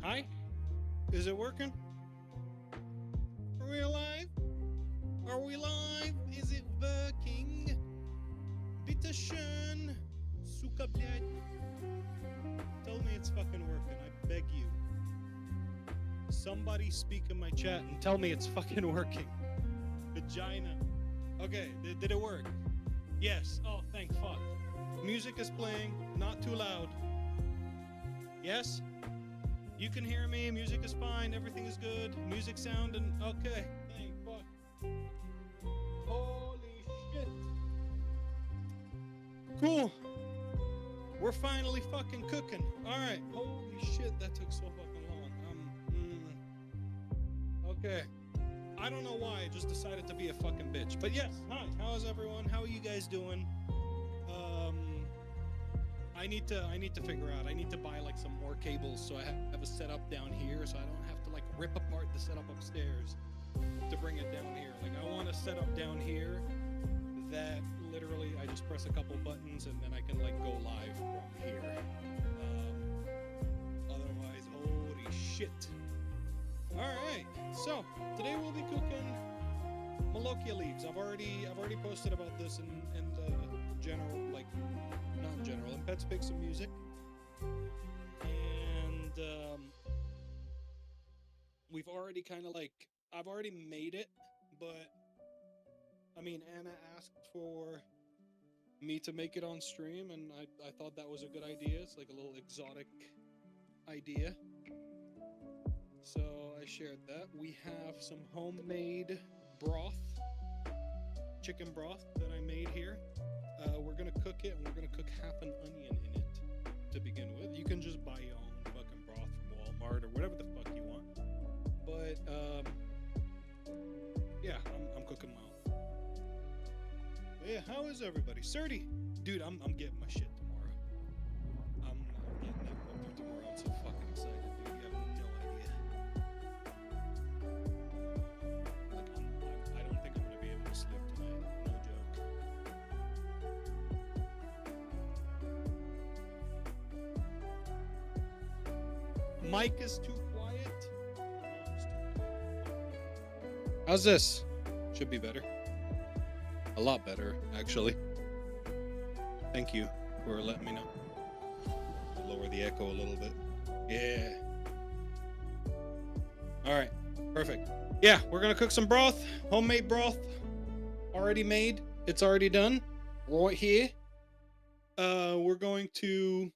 Hi? Is it working? Are we alive? Are we live? Is it working? Bitte schön. Suka blядь. Tell me it's fucking working. I beg you. Somebody speak in my chat and tell me it's fucking working. Vagina. Okay, did it work? Yes. Oh, thank fuck. Music is playing, not too loud. Yes? You can hear me, music is fine, everything is good, music sound and okay. Thank fuck. Holy shit. Cool. We're finally fucking cooking. Alright. Holy shit, that took so fucking long. Okay. I don't know why, I just decided to be a fucking bitch. But yes, hi, how is everyone? How are you guys doing? I need to figure out. I need to buy like some more cables so I have a setup down here so I don't have to like rip apart the setup upstairs to bring it down here. Like I want a setup down here that literally I just press a couple buttons and then I can like go live from here. Otherwise, holy shit. All right. So today we'll be cooking Molokia leaves. I've already posted about this in general, like not in general, in Pets Pick Some Music, and we've already kind of like I've already made it, but I mean Anna asked for me to make it on stream, and I thought that was a good idea. It's like a little exotic idea, so I shared that. We have some homemade broth, chicken broth that I made here. We're gonna cook it, and we're gonna cook half an onion in it to begin with. You can just buy your own fucking broth from Walmart or whatever the fuck you want. But yeah, I'm cooking my own. But yeah, how is everybody? Surdy, dude, I'm getting my shit tomorrow. I'm getting that printer tomorrow. I'm so fucking excited, dude. You have no idea. Like I don't think I'm gonna be able to sleep tonight. No joke. Mic is too quiet. How's this? Should be better. A lot better, actually. Thank you for letting me know. To lower the echo a little bit. Yeah. Alright, perfect. Yeah, we're gonna cook some broth. Homemade broth. Already made. It's already done. Right here. We're going to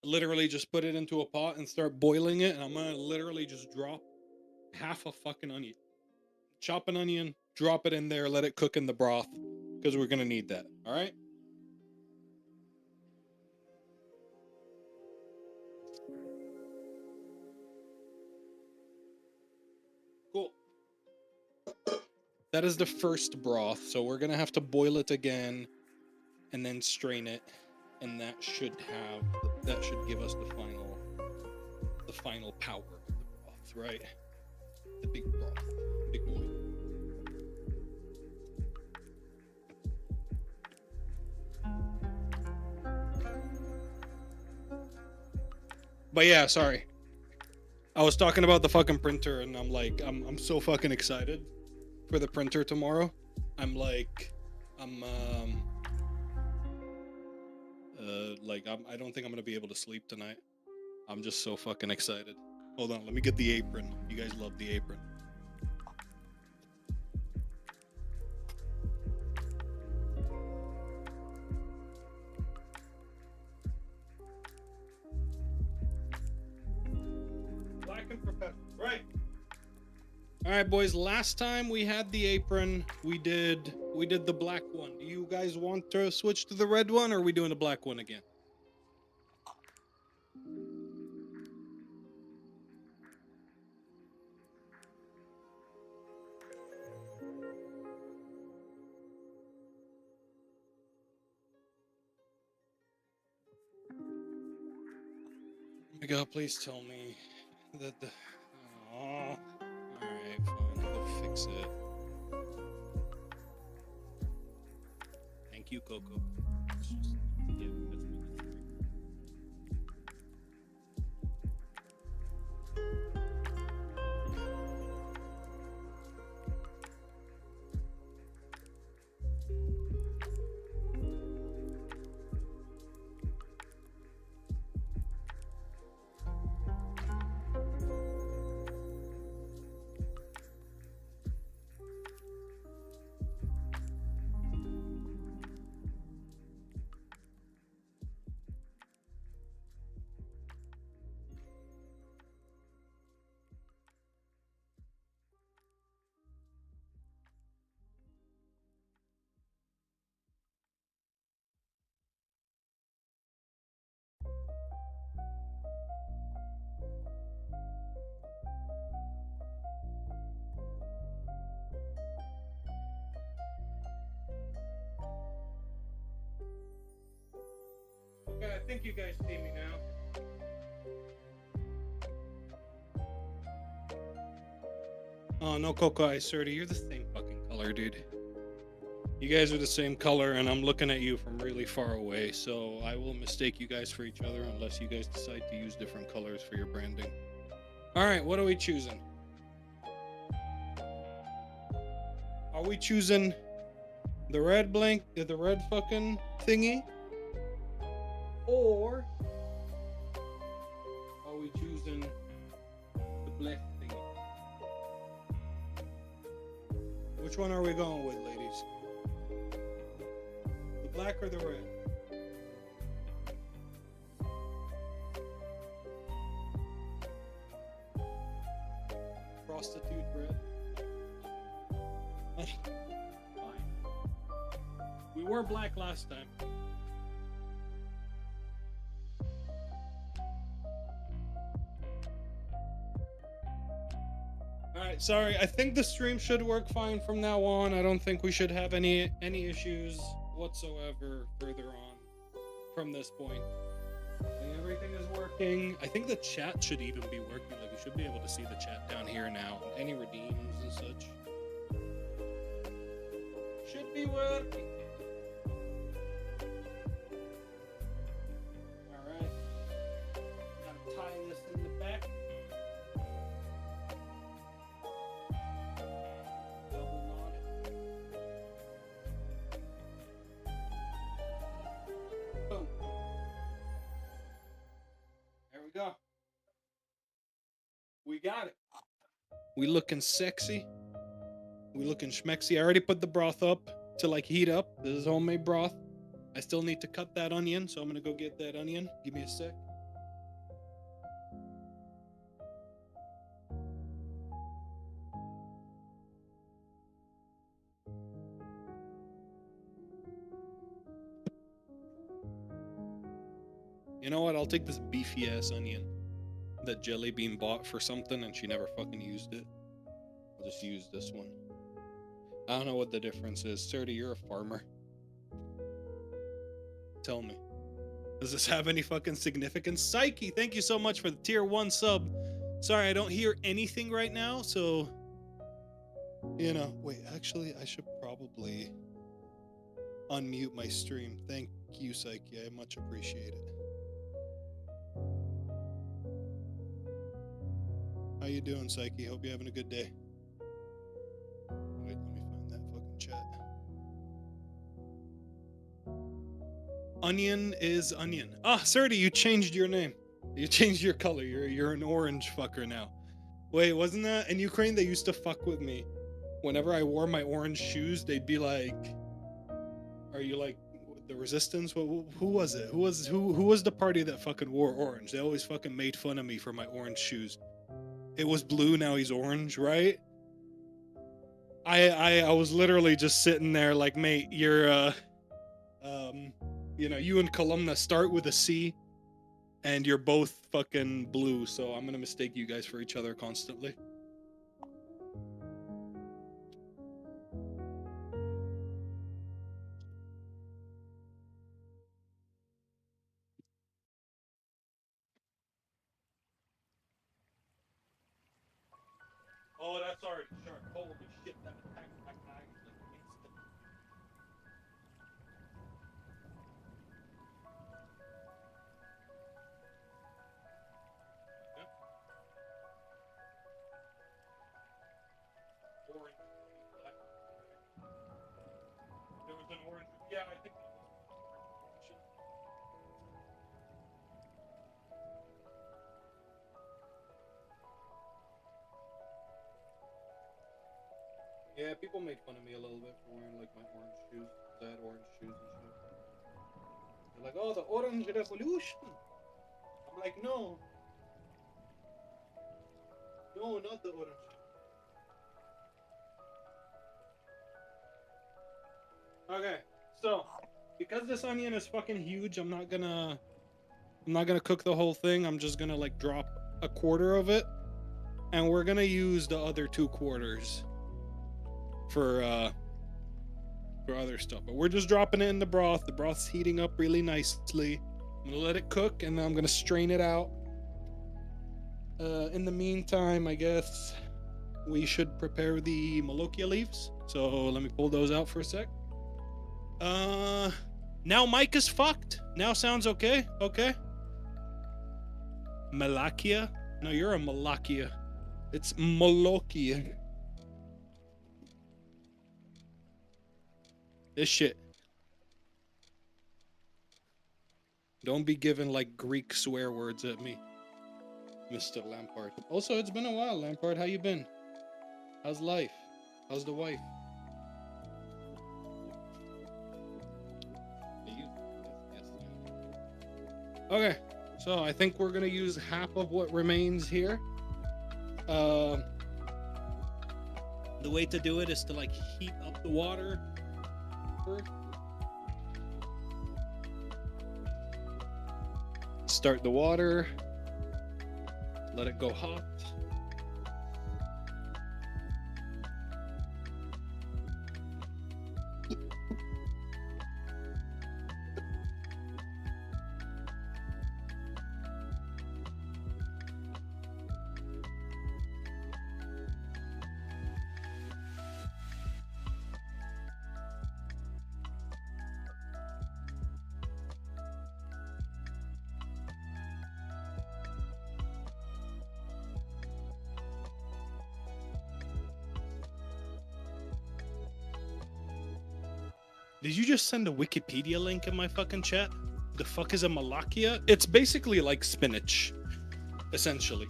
literally just put it into a pot and start boiling it, and I'm gonna literally just drop half a fucking onion. Chop an onion, drop it in there, let it cook in the broth, because we're gonna need that. All right. Cool. That is the first broth, so we're gonna have to boil it again, and then strain it, and that should give us the final power of the broth, right? The big broth, big boy. But yeah, sorry. I was talking about the fucking printer, and I'm like, I'm so fucking excited for the printer tomorrow. I don't think I'm gonna be able to sleep tonight. I'm just so fucking excited. Hold on, let me get the apron. You guys love the apron. Black and professional, right? All right, boys. Last time we had the apron, we did the black one. Do you guys want to switch to the red one, or are we doing the black one again? Oh my God, please tell me that the. Oh, all right, fine. I'll fix it. Thank you, Coco. It's just, yeah, that's me. think you guys see me now. Oh, no Coco Ice, Serty. You're the same fucking color, dude. You guys are the same color, and I'm looking at you from really far away, so I will mistake you guys for each other unless you guys decide to use different colors for your branding. Alright, what are we choosing? Are we choosing the red the red fucking thingy? Or are we choosing the black thingy? Which one are we going with, ladies? The black or the red? Prostitute red. Fine. We were black last time. Alright, sorry. I think the stream should work fine from now on. I don't think we should have any issues whatsoever further on from this point. And everything is working. I think the chat should even be working. Like, we should be able to see the chat down here now. Any redeems and such. Should be working. Alright. Gotta tie this in the back. Double knot it. Boom. There we go. We got it. We looking sexy. We looking schmexy. I already put the broth up to like heat up. This is homemade broth. I still need to cut that onion, so I'm gonna go get that onion. Give me a sec. You know what? I'll take this beefy ass onion that Jelly Bean bought for something and she never fucking used it. I'll just use this one. I don't know what the difference is. Serty, you're a farmer. Tell me. Does this have any fucking significance? Psyche, thank you so much for the tier 1 sub. Sorry, I don't hear anything right now, so... You know, wait, actually, I should probably unmute my stream. Thank you, Psyche. I much appreciate it. How you doing, Psyche? Hope you're having a good day. Wait, let me find that fucking chat. Onion is onion. Ah, Serty, you changed your name. You changed your color. You're an orange fucker now. Wait, wasn't that in Ukraine? They used to fuck with me. Whenever I wore my orange shoes, they'd be like, "Are you like the resistance? Who was it? Who was the party that fucking wore orange?" They always fucking made fun of me for my orange shoes. It was blue, now he's orange, right? I was literally just sitting there like, mate, you're you know, you and Columna start with a C, and you're both fucking blue, so I'm gonna mistake you guys for each other constantly. Oh, that's already sharp. Holy shit, that attacked my eyes like instant. Yep. Orange, black. There was an orange. Yeah, I think that was orange. Yeah, people made fun of me a little bit for wearing like my orange shoes. I had orange shoes and shit. They're like, "Oh, the orange revolution." I'm like, no. No, not the orange. Okay, so because this onion is fucking huge, I'm not gonna cook the whole thing. I'm just gonna like drop a quarter of it, and we're gonna use the other 2/4 for other stuff. But we're just dropping it in the broth. The broth's heating up really nicely. I'm gonna let it cook, and then I'm gonna strain it out. In the meantime, I guess we should prepare the Molokia leaves. So let me pull those out for a sec. Now Mike is fucked. Now sounds okay. Okay. Molokia? No, you're a Molokia. It's Molokia. This shit. Don't be giving like Greek swear words at me, Mr. Lampard. Also, it's been a while, Lampard. How you been? How's life? How's the wife? Okay, so I think we're gonna use half of what remains here. The way to do it is to like heat up the water first. Start the water, let it go hot. Did you just send a Wikipedia link in my fucking chat? The fuck is a Molokia? It's basically like spinach, essentially.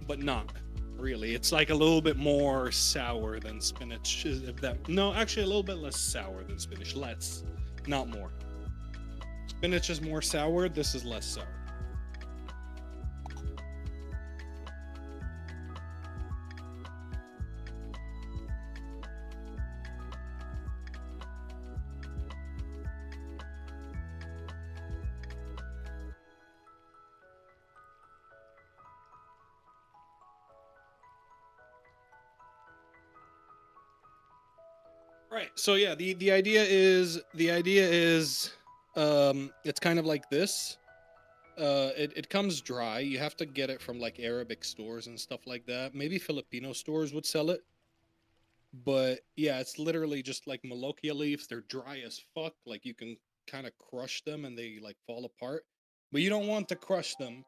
But not really. It's like a little bit more sour than spinach. If that, no, actually a little bit less sour than spinach. Less, not more. Spinach is more sour. This is less sour. Right. So yeah, the idea is it's kind of like this. It comes dry. You have to get it from like Arabic stores and stuff like that. Maybe Filipino stores would sell it. But yeah, it's literally just like Molokia leaves. They're dry as fuck. Like you can kind of crush them and they like fall apart. But you don't want to crush them.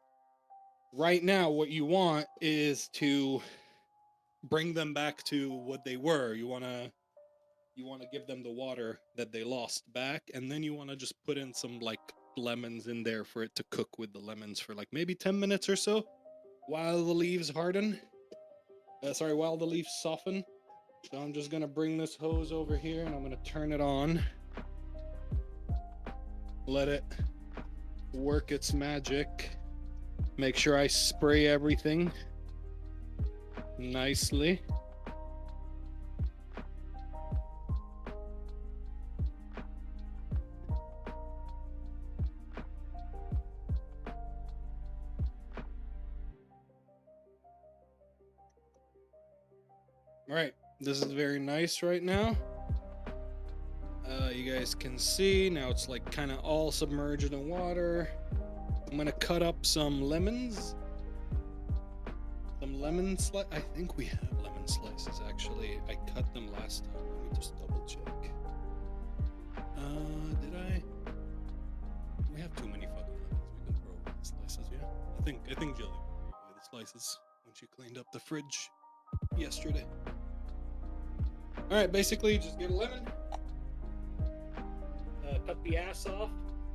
Right now, what you want is to bring them back to what they were. You want to give them the water that they lost back, and then you want to just put in some like lemons in there for it to cook with the lemons for like maybe 10 minutes or so while the leaves harden. While the leaves soften. So I'm just gonna bring this hose over here and I'm gonna turn it on. Let it work its magic. Make sure I spray everything nicely. All right, this is very nice right now. You guys can see now it's like kind of all submerged in water. I'm gonna cut up some lemons. Some lemon slice. I think we have lemon slices actually. I cut them last time. Let me just double check. Did I? We have too many fucking lemons. We can throw away the slices. Yeah. I think Jelly threw away the slices when she cleaned up the fridge yesterday. All right, basically just get a lemon. Cut the ass off,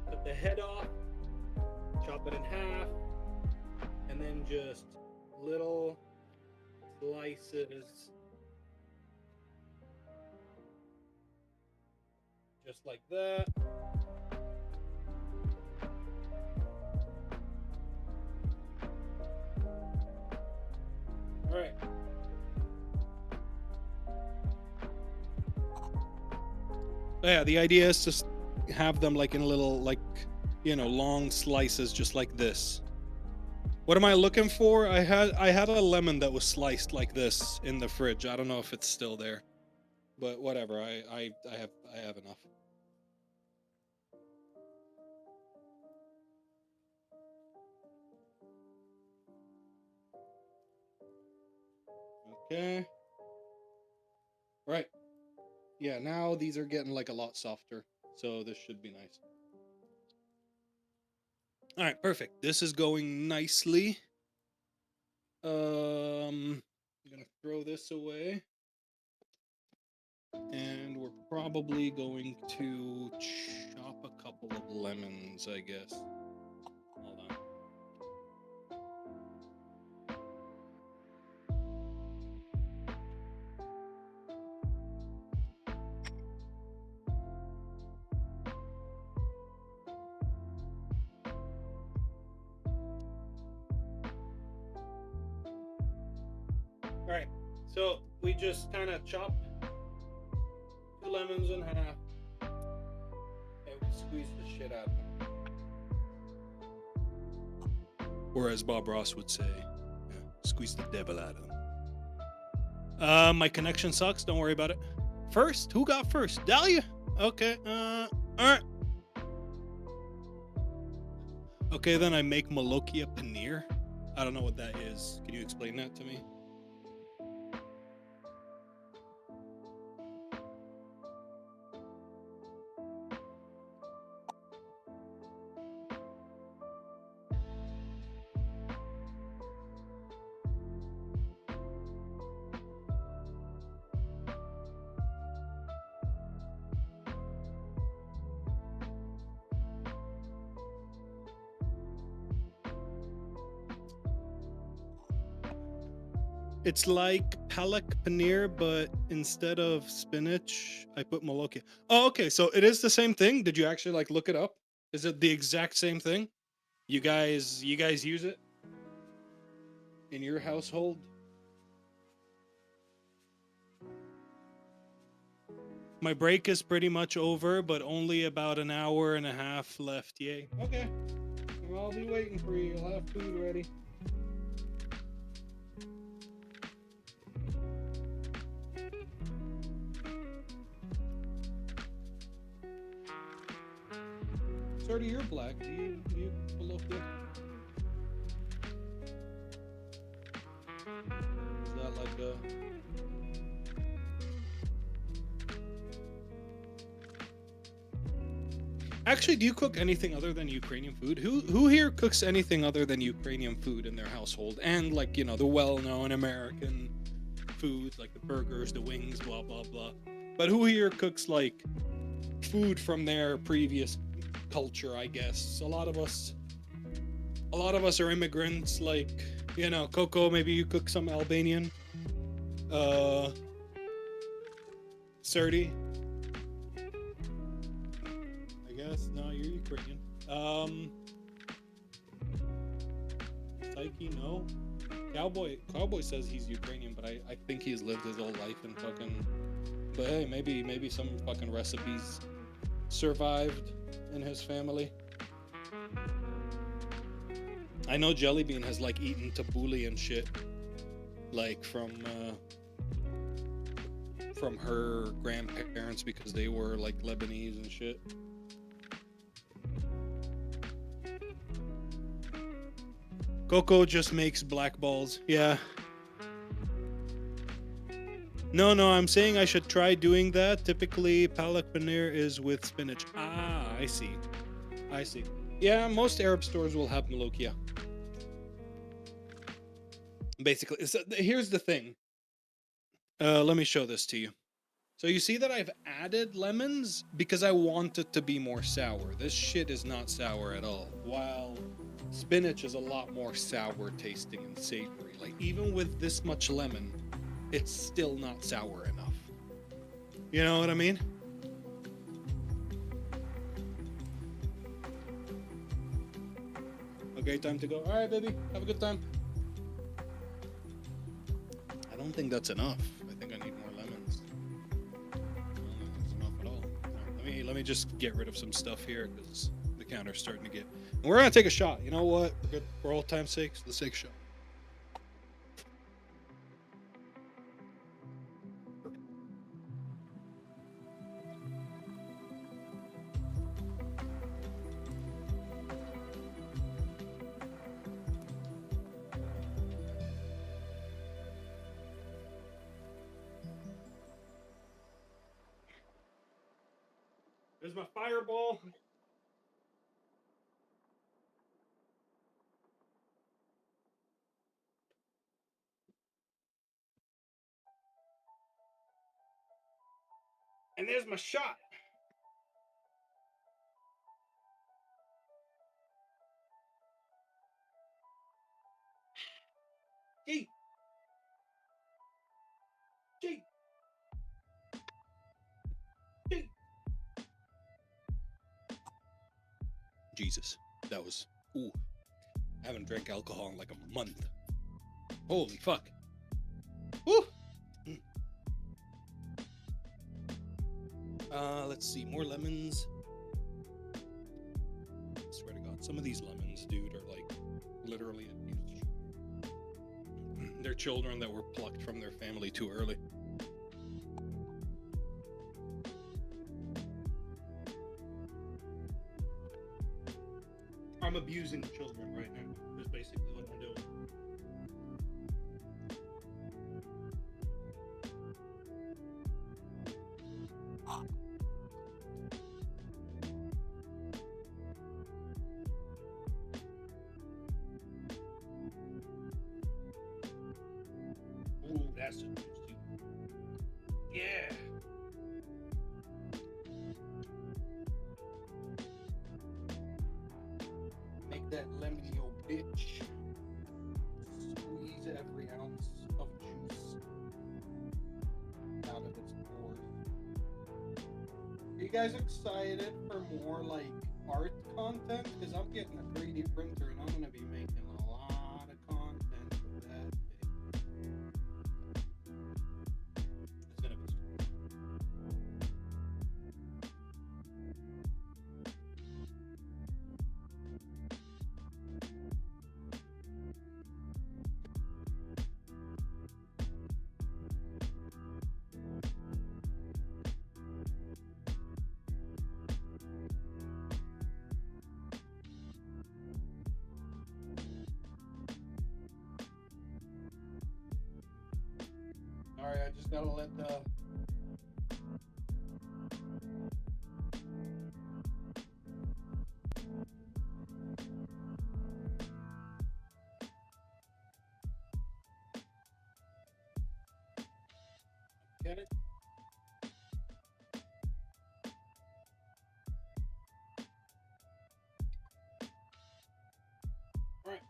cut the head off, chop it in half, and then just little slices, just like that. All right. So yeah, the idea is just have them like in little, like, long slices, just like this. What am I looking for? I had a lemon that was sliced like this in the fridge. I don't know if it's still there, but whatever. I have enough. Okay. Right. Yeah, now these are getting like a lot softer. So this should be nice. All right, perfect. This is going nicely. I'm gonna throw this away. And we're probably going to chop a couple of lemons, I guess. Hold on. All right, so we just kind of chopped 2 lemons in half, and we squeeze the shit out of them. Or as Bob Ross would say, squeeze the devil out of them. My connection sucks. Don't worry about it. First, who got first? Dahlia. Okay. All right. Okay, then I make Molokia paneer. I don't know what that is. Can you explain that to me? It's like palak paneer, but instead of spinach, I put Molokia. Oh, okay. So it is the same thing. Did you actually like look it up? Is it the exact same thing? You guys use it in your household? My break is pretty much over, but only about an hour and a half left. Yay. Okay. I'll be waiting for you. I'll have food ready. Sort of, you're black. You look good. Is that like a... Actually, do you cook anything other than Ukrainian food? Who here cooks anything other than Ukrainian food in their household? And like, you know, the well-known American foods like the burgers, the wings, blah blah blah. But who here cooks like food from their previous culture, I guess? A lot of us are immigrants, like, you know, Coco, maybe you cook some Albanian. Serdi, I guess. No, you're Ukrainian. Psyche, no. Cowboy says he's Ukrainian, but I think he's lived his whole life in fucking... But hey, maybe some fucking recipes survived in his family. I know Jellybean has like eaten tabbouleh and shit, like from her grandparents because they were like Lebanese and shit. Coco just makes black balls. Yeah. No, I'm saying I should try doing that. Typically, palak paneer is with spinach. Ah, I see. Yeah, most Arab stores will have Molokia. Basically, so here's the thing. Let me show this to you. So you see that I've added lemons because I want it to be more sour. This shit is not sour at all. While spinach is a lot more sour tasting and savory. Like, even with this much lemon, it's still not sour enough. You know what I mean? Okay, time to go. All right, baby, have a good time. I don't think that's enough. I think I need more lemons. I don't think that's enough at all. Right, let me just get rid of some stuff here because the counter's starting to get... And we're gonna take a shot. You know what? We're good. For old time's sake, let's take a shot. There's my fireball. And there's my shot. Gee. Gee. Gee. Jesus, that was, ooh, I haven't drank alcohol in like a month. Holy fuck. Woo. Let's see, more lemons. I swear to God, some of these lemons, dude, are like literally abused. They're children that were plucked from their family too early. I'm abusing children right now. That's basically what I'm doing. Ooh, that's just juicy. Yeah. Make that lemon yo bitch. Squeeze every ounce of juice out of its pores. Are you guys excited for more like art content? Because I'm getting a 3D printer and I'm gonna be making a lot of content with that. It's gonna be sweet. Alright, I just gotta let the get it. Alright.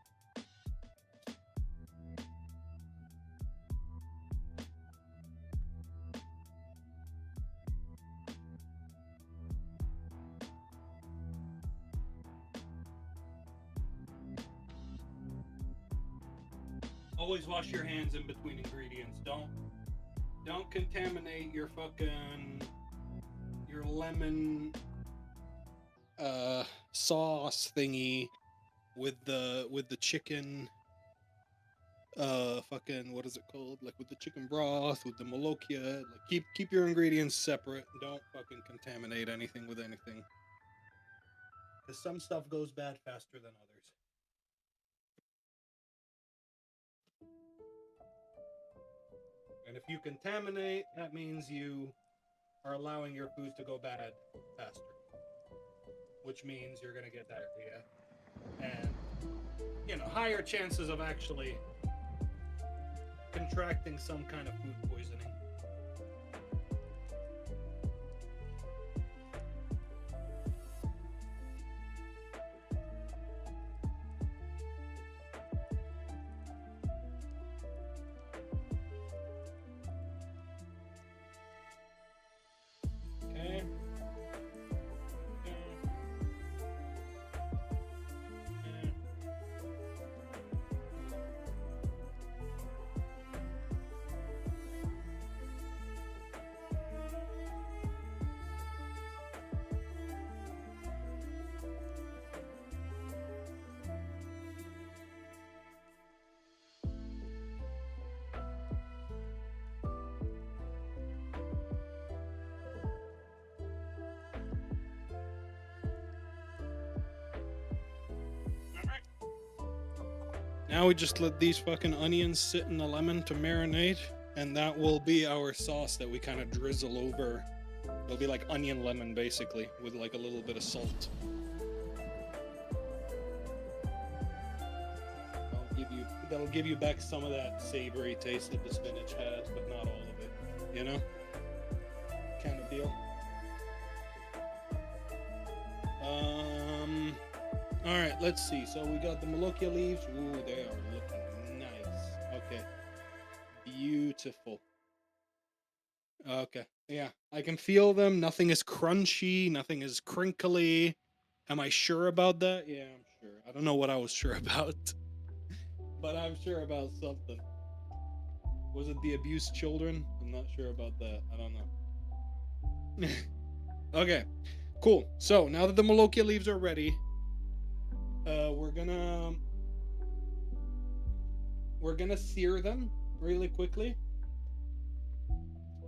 Always wash your hands in between ingredients. Don't contaminate your lemon sauce thingy with the chicken what is it called? Like with the chicken broth, with the Molokia. Like keep your ingredients separate. Don't fucking contaminate anything with anything. Because some stuff goes bad faster than others. And if you contaminate, that means you are allowing your food to go bad faster. Which means you're gonna get diarrhea. And, higher chances of actually contracting some kind of food poisoning. Okay. Now we just let these fucking onions sit in the lemon to marinate, and that will be our sauce that we kind of drizzle over It'll be like onion lemon, basically, with like a little bit of salt. That'll give you back some of that savory taste that the spinach has, but not all of it. You know, kind of deal. All right, let's see. So we got the Molokia leaves. Ooh, they are looking nice. Okay, beautiful. Okay, yeah, I can feel them. Nothing is crunchy. Nothing is crinkly. Am I sure about that? Yeah, I'm sure. I don't know what I was sure about, but I'm sure about something. Was it the abused children? I'm not sure about that. I don't know. Okay, cool. So now that the Molokia leaves are ready, we're gonna sear them really quickly.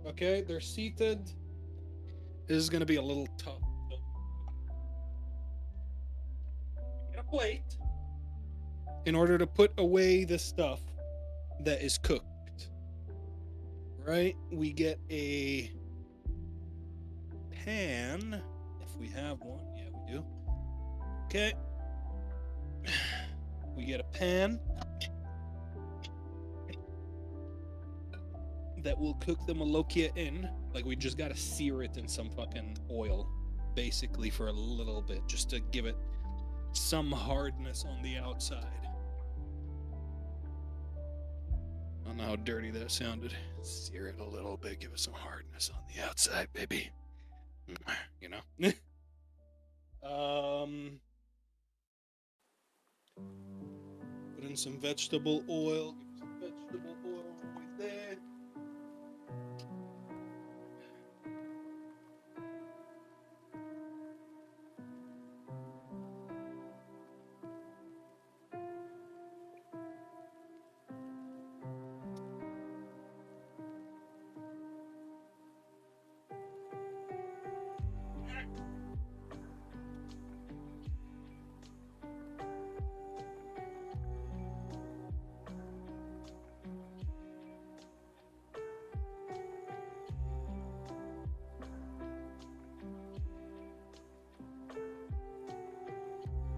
Okay, they're seated. This is gonna be a little tough. So get a plate in order to put away the stuff that is cooked. Right? We get a pan, if we have one. Yeah, we do. Okay. We get a pan that will cook the Molokia in. Like, we just gotta sear it in some fucking oil, basically, for a little bit, just to give it some hardness on the outside. I don't know how dirty that sounded. Sear it a little bit, give it some hardness on the outside, baby. You know? Put in some vegetable oil. Give some vegetable oil right there.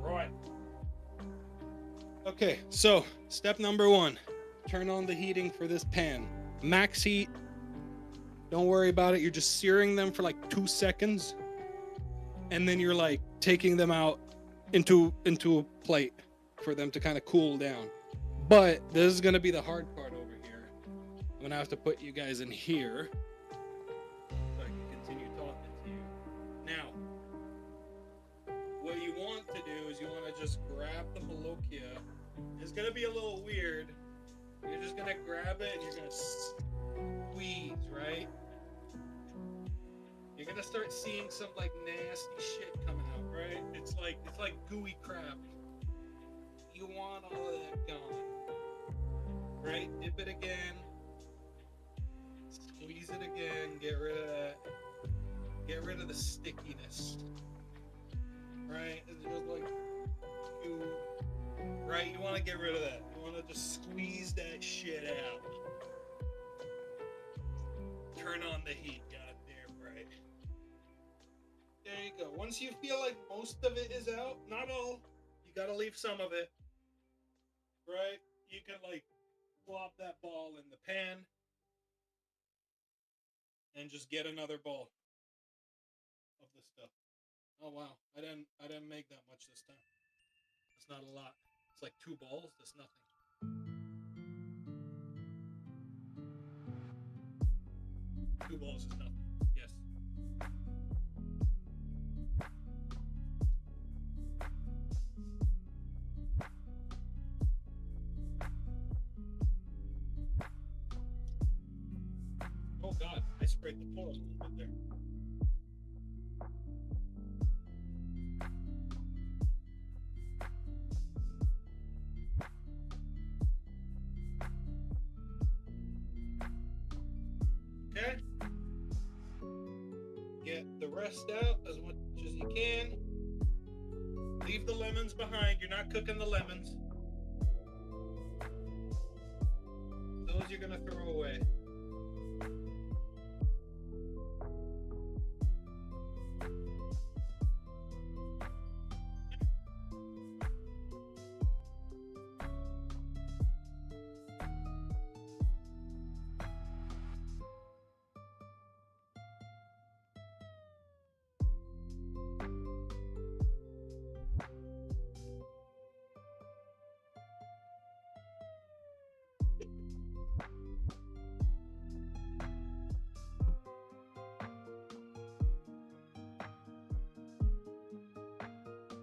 Right. Okay, so step number 1. Turn on the heating for this pan. Max heat. Don't worry about it. You're just searing them for like 2 seconds. And then you're like taking them out into a plate for them to kind of cool down. But this is going to be the hard part over here. I'm going to have to put you guys in here so I can continue talking to you. Now, what you want to do is you want to just grab the Molokia. It's going to be a little weird. You're just going to grab it and you're going to squeeze, right? You're going to start seeing some like nasty shit coming out, right? It's like gooey crap. You want all of that gone. Right? Dip it again. Squeeze it again. Get rid of that. Get rid of the stickiness. Right? It's just like right? You want to get rid of that. You want to just squeeze that shit out. Turn on the heat. Goddamn right. There you go. Once you feel like most of it is out, not all, you gotta leave some of it. Right? You can like plop that ball in the pan and just get another ball of the stuff. Oh wow, I didn't make that much this time. That's not a lot. It's like 2 balls. That's nothing. Two balls is nothing. Yes. Oh God, I sprayed the floor a little bit there. Okay. Get the rest out as much as you can. Leave the lemons behind. You're not cooking the lemons. Those you're gonna throw away.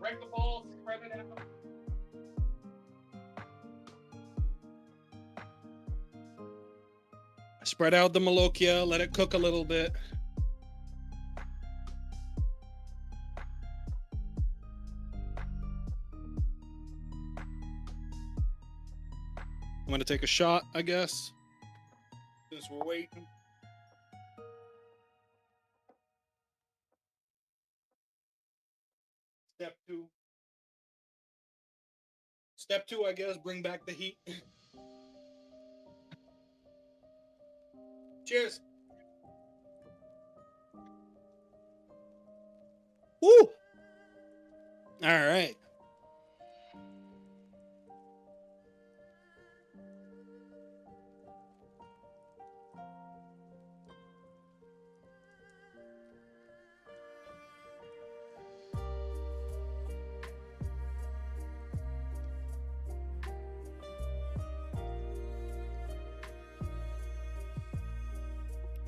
Break the ball, spread it out. Spread out the Molokia, let it cook a little bit. I'm gonna take a shot, I guess, since we're waiting. Step two. Step two, I guess, bring back the heat. Cheers. Woo! All right.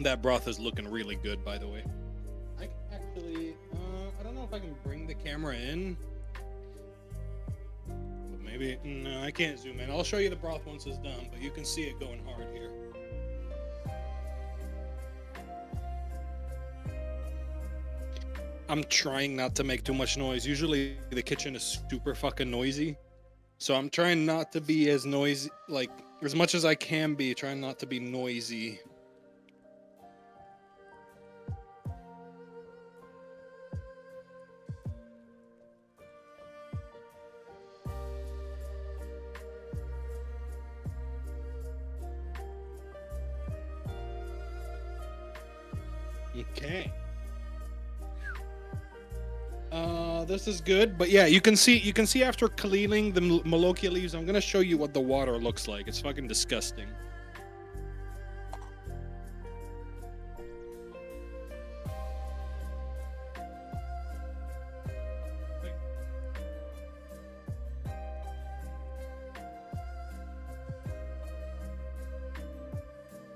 That broth is looking really good, by the way. I can actually, I don't know if I can bring the camera in. But maybe, no, I can't zoom in. I'll show you the broth once it's done, but you can see it going hard here. I'm trying not to make too much noise. Usually the kitchen is super fucking noisy. So I'm trying not to be as noisy, like, as much as I can be, trying not to be noisy. Okay. This is good, but yeah, you can see after cleaning the Molokia leaves, I'm gonna show you what the water looks like. It's fucking disgusting.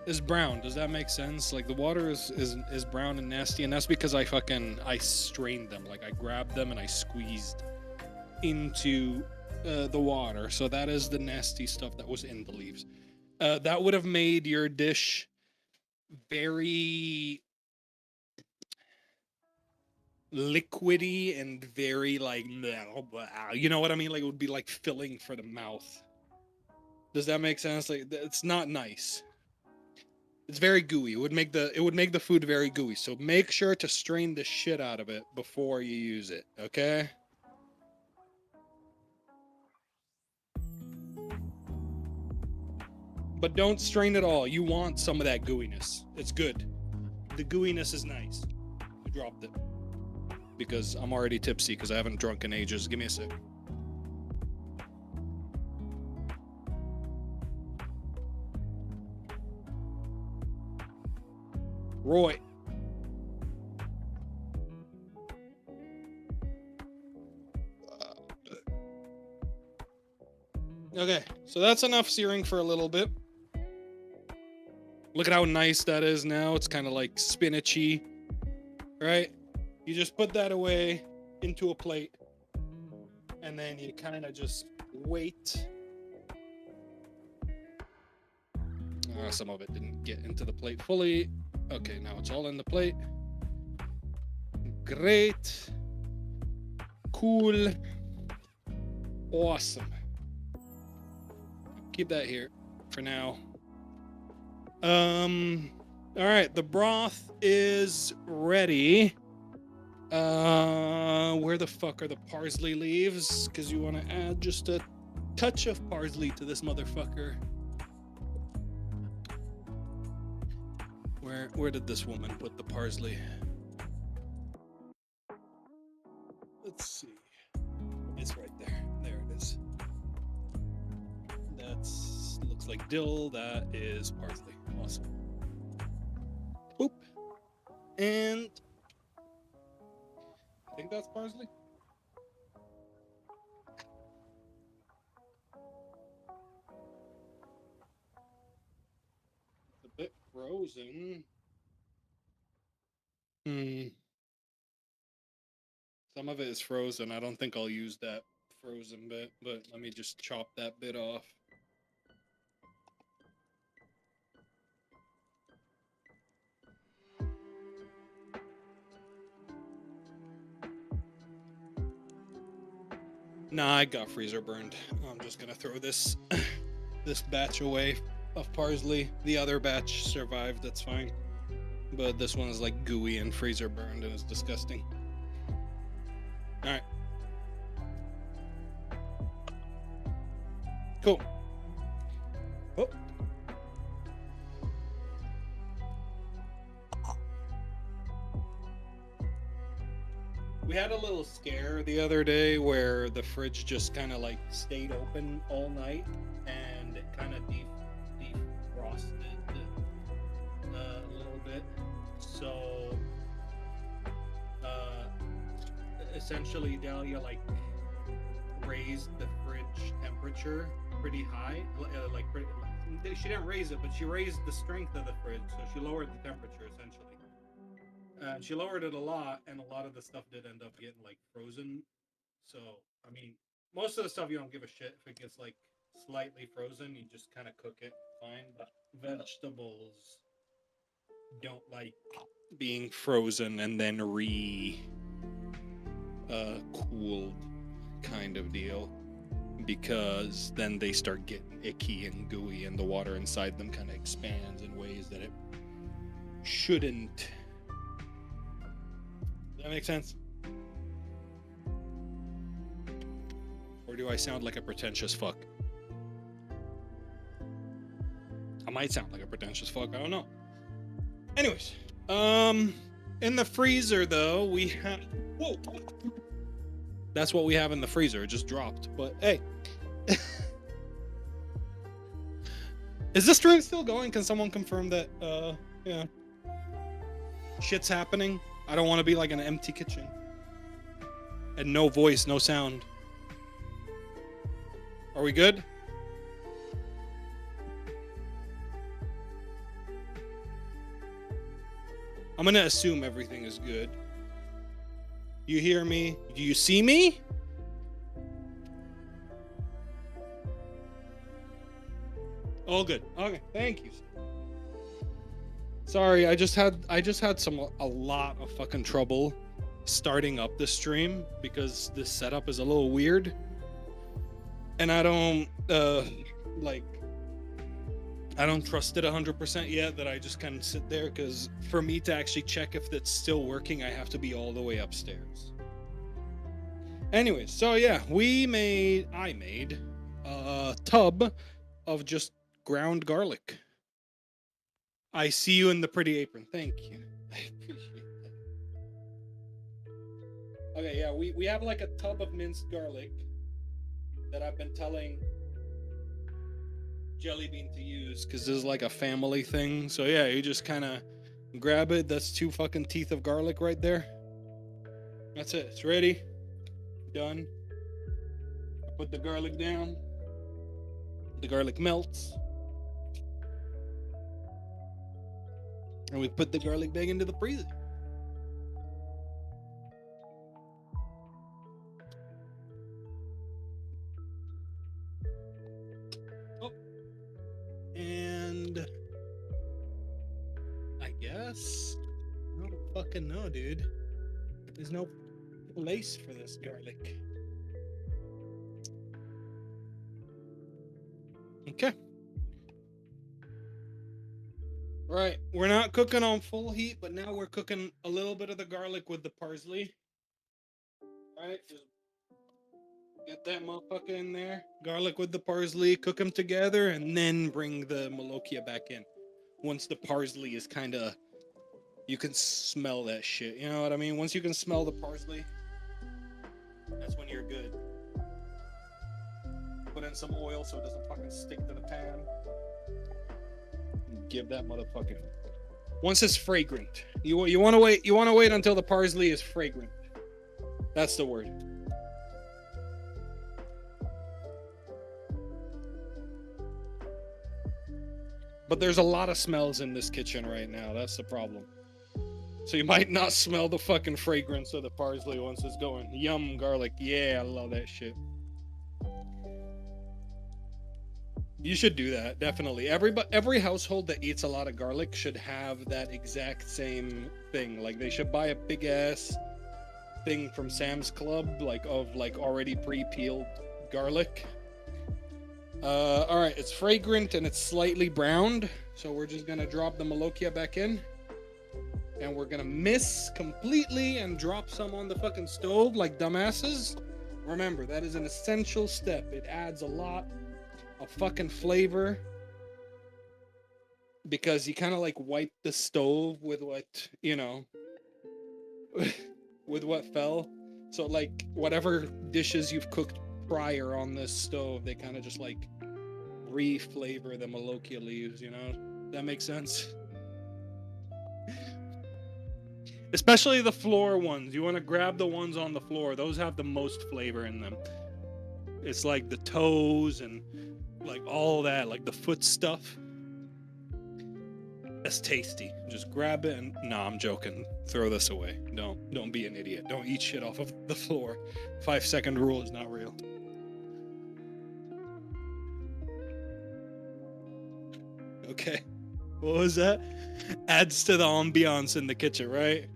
Is brown. Does that make sense? Like the water is brown and nasty, and that's because I strained them. Like I grabbed them and I squeezed into the water. So that is the nasty stuff that was in the leaves. That would have made your dish very liquidy and very like, you know what I mean? Like it would be like filling for the mouth. Does that make sense? Like it's not nice. It's very gooey. It would make the food very gooey. So make sure to strain the shit out of it before you use it, okay? But don't strain it all. You want some of that gooiness. It's good. The gooiness is nice. I dropped it because I'm already tipsy because I haven't drunk in ages. Give me a sec. Roy. Okay, so that's enough searing for a little bit. Look at how nice that is now. It's kind of like spinachy, right? You just put that away into a plate, and then you kind of just wait. Some of it didn't get into the plate fully. Okay, now it's all in the plate. Great. Cool. Awesome. Keep that here for now. All right, the broth is ready. Where the fuck are the parsley leaves? Because you want to add just a touch of parsley to this motherfucker. Where did this woman put the parsley? Let's see. It's right there. There it is. That's looks like dill. That is parsley. Awesome. Boop. And I think that's parsley. It's a bit frozen. Some of it is frozen. I don't think I'll use that frozen bit, but let me just chop that bit off. Nah, I got freezer burned. I'm just gonna throw this this batch away of parsley. The other batch survived, that's fine. But this one is like gooey and freezer burned and it's disgusting. Alright. Cool. Oh. We had a little scare the other day where the fridge just kind of like stayed open all night and it kind of defrosted a little bit. So essentially Dahlia like raised the fridge temperature pretty high, she didn't raise it, but she raised the strength of the fridge, so she lowered the temperature essentially. She lowered it a lot, and a lot of the stuff did end up getting like frozen. So, I mean, most of the stuff you don't give a shit if it gets like slightly frozen. You just kind of cook it fine. But vegetables don't like being frozen and then cooled kind of deal, because then they start getting icky and gooey, and the water inside them kind of expands in ways that it shouldn't. That makes sense? Or do I sound like a pretentious fuck? I might sound like a pretentious fuck, I don't know. Anyways, in the freezer though, we have... Whoa! That's what we have in the freezer, it just dropped, but hey. Is this stream still going? Can someone confirm that, yeah. Shit's happening? I don't want to be like an empty kitchen. And no voice, no sound. Are we good? I'm gonna assume everything is good. You hear me? Do you see me? All good. Okay, thank you. Sorry, I just had a lot of fucking trouble starting up the stream because this setup is a little weird. And I don't I don't trust it 100% yet, that I just kind of sit there, because for me to actually check if it's still working, I have to be all the way upstairs. Anyways, so yeah, I made a tub of just ground garlic. I see you in the pretty apron. Thank you. I appreciate that. Okay, yeah, we have like a tub of minced garlic that I've been telling Jellybean to use, because this is like a family thing. So yeah, you just kind of grab it. That's 2 fucking teeth of garlic right there. That's it. It's ready. Done. I put the garlic down. The garlic melts. And we put the garlic back into the freezer. Oh. And I guess I don't fucking know, dude. There's no place for this garlic. Okay. Right, we're not cooking on full heat, but now we're cooking a little bit of the garlic with the parsley. Right, just get that motherfucker in there. Garlic with the parsley, cook them together, and then bring the Molokia back in. Once the parsley is kind of, you can smell that shit. You know what I mean? Once you can smell the parsley, that's when you're good. Put in some oil so it doesn't fucking stick to the pan. Give that motherfucker. Once it's fragrant, you want to wait. You want to wait until the parsley is fragrant. That's the word. But there's a lot of smells in this kitchen right now. That's the problem. So you might not smell the fucking fragrance of the parsley once it's going. Yum, garlic. Yeah, I love that shit. You should do that, definitely. Every household that eats a lot of garlic should have that exact same thing. Like they should buy a big ass thing from Sam's Club, like of like already pre-peeled garlic. All right, it's fragrant and it's slightly browned, so we're just gonna drop the Molokia back in, and we're gonna miss completely and drop some on the fucking stove like dumbasses. Remember, that is an essential step. It adds a lot of fucking flavor because you kind of like wipe the stove with what, you know, with what fell. So like whatever dishes you've cooked prior on this stove, they kind of just like re-flavor the Molokia leaves, you know? That makes sense. Especially the floor ones. You want to grab the ones on the floor. Those have the most flavor in them. It's like the toes and like all that, like the foot stuff. That's tasty. Just grab it and no, I'm joking. Throw this away. Don't be an idiot. Don't eat shit off of the floor. 5-second rule is not real. Okay. What was that? Adds to the ambiance in the kitchen, right?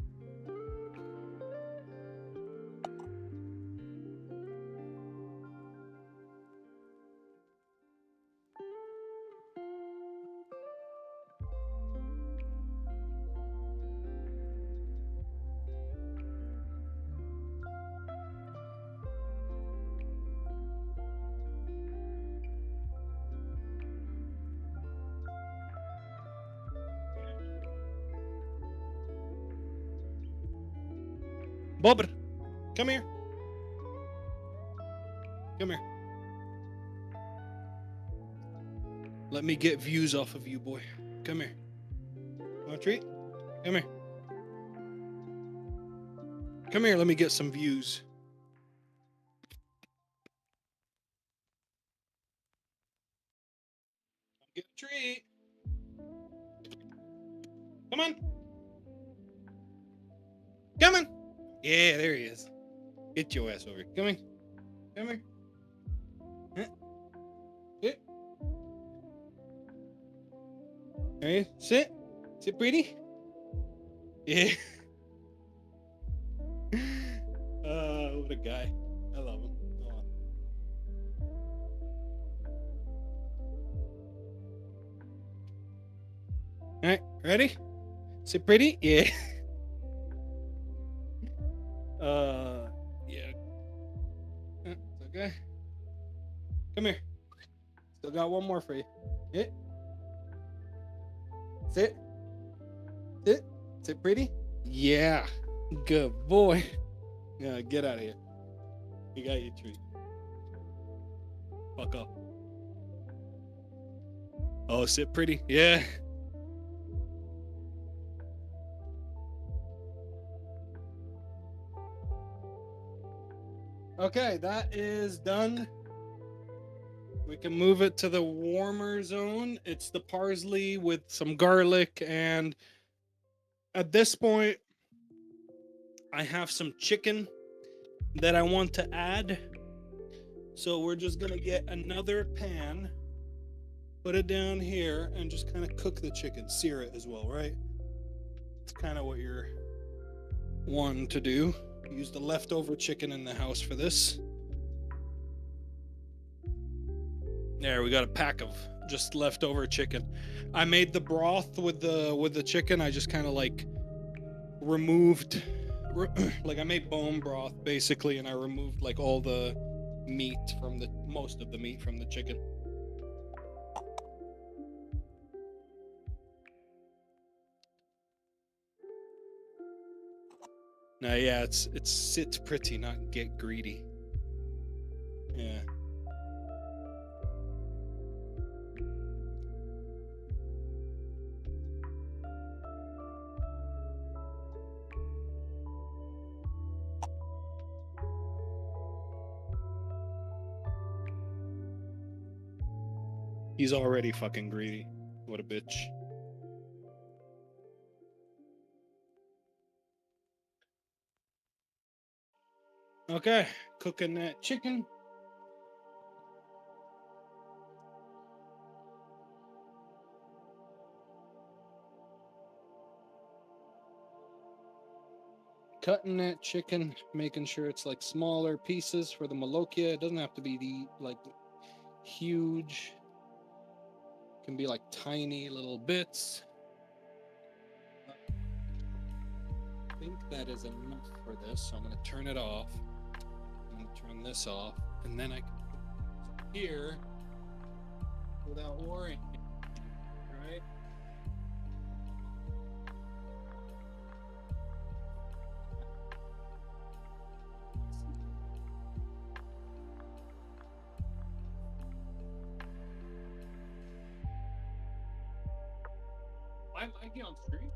Bobber, come here. Come here. Let me get views off of you, boy. Come here. Want a treat? Come here. Come here, let me get some views. Get a treat. Come on. Come on. Yeah, there he is. Get your ass over here. Come here. Come here. Huh? Sit. There you sit. Sit pretty. Yeah. What a guy. I love him. All right, ready? Sit pretty? Yeah. Yeah. Okay. Come here. Still got one more for you. Sit. Sit. Sit. Sit pretty? Yeah. Good boy. Yeah, get out of here. You got your treat. Fuck up. Oh, sit pretty? Yeah. Okay, that is done. We can move it to the warmer zone. It's the parsley with some garlic, and at this point, I have some chicken that I want to add. So we're just gonna get another pan, put it down here, and just kind of cook the chicken, sear it as well, right? It's kind of what you're wanting to do. Use the leftover chicken in the house for this. There, we got a pack of just leftover chicken. I made the broth with the chicken. I just kind of like removed, like I made bone broth basically, and I removed like all the meat from most of the meat from the chicken. Now, yeah, it's sit pretty, not get greedy. Yeah. He's already fucking greedy. What a bitch. Okay, cooking that chicken. Cutting that chicken, making sure it's like smaller pieces for the Molokia. It doesn't have to be the like huge. It can be like tiny little bits. I think that is enough for this, so I'm going to turn it off. I'm going to turn this off, and then I can put it here without worrying, right? Am I on stream?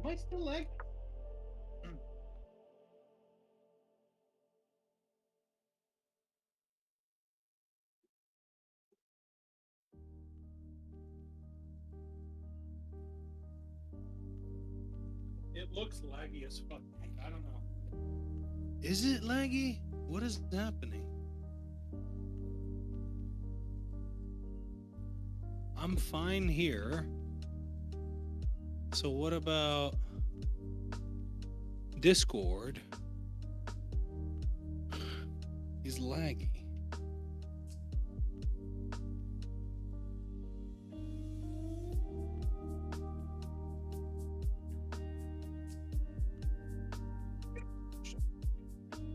Am I still lagging? It looks laggy as fuck. I don't know. Is it laggy? What is happening? I'm fine here. So what about Discord? Is laggy.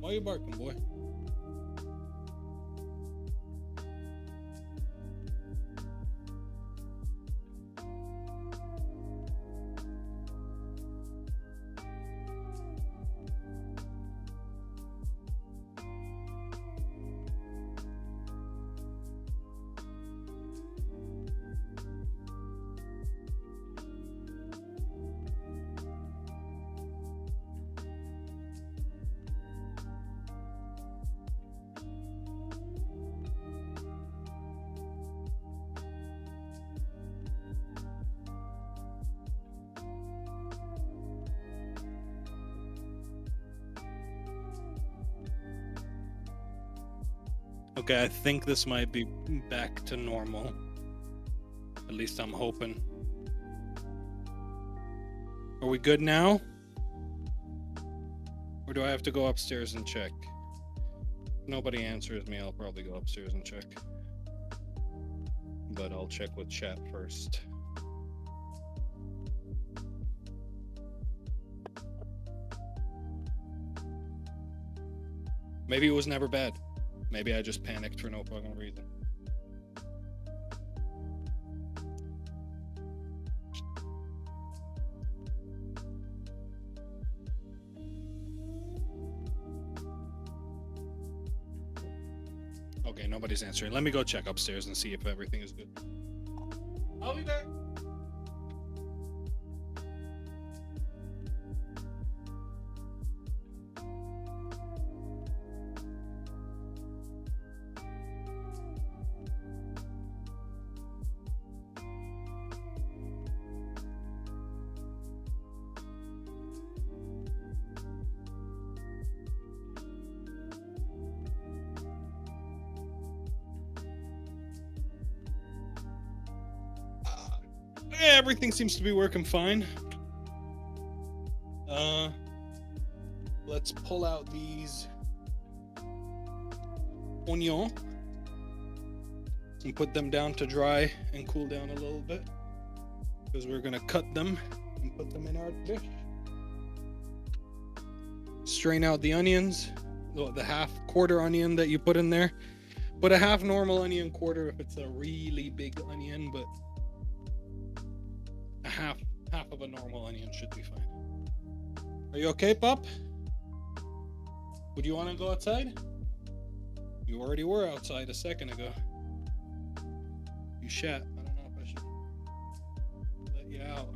Why you barking, boy? Okay, I think this might be back to normal. At least I'm hoping. Are we good now? Or do I have to go upstairs and check? If nobody answers me, I'll probably go upstairs and check. But I'll check with chat first. Maybe it was never bad. Maybe I just panicked for no fucking reason. Okay, nobody's answering. Let me go check upstairs and see if everything is good. I'll be back. Everything seems to be working fine. Let's pull out these onions and put them down to dry and cool down a little bit, because we're gonna cut them and put them in our dish. Strain out the onions, the half quarter onion that you put in there. Put a half normal onion, quarter if it's a really big onion, but a half of a normal onion should be fine. Are you okay, Pop? Would you want to go outside? You already were outside a second ago. You shat. I don't know if I should let you out.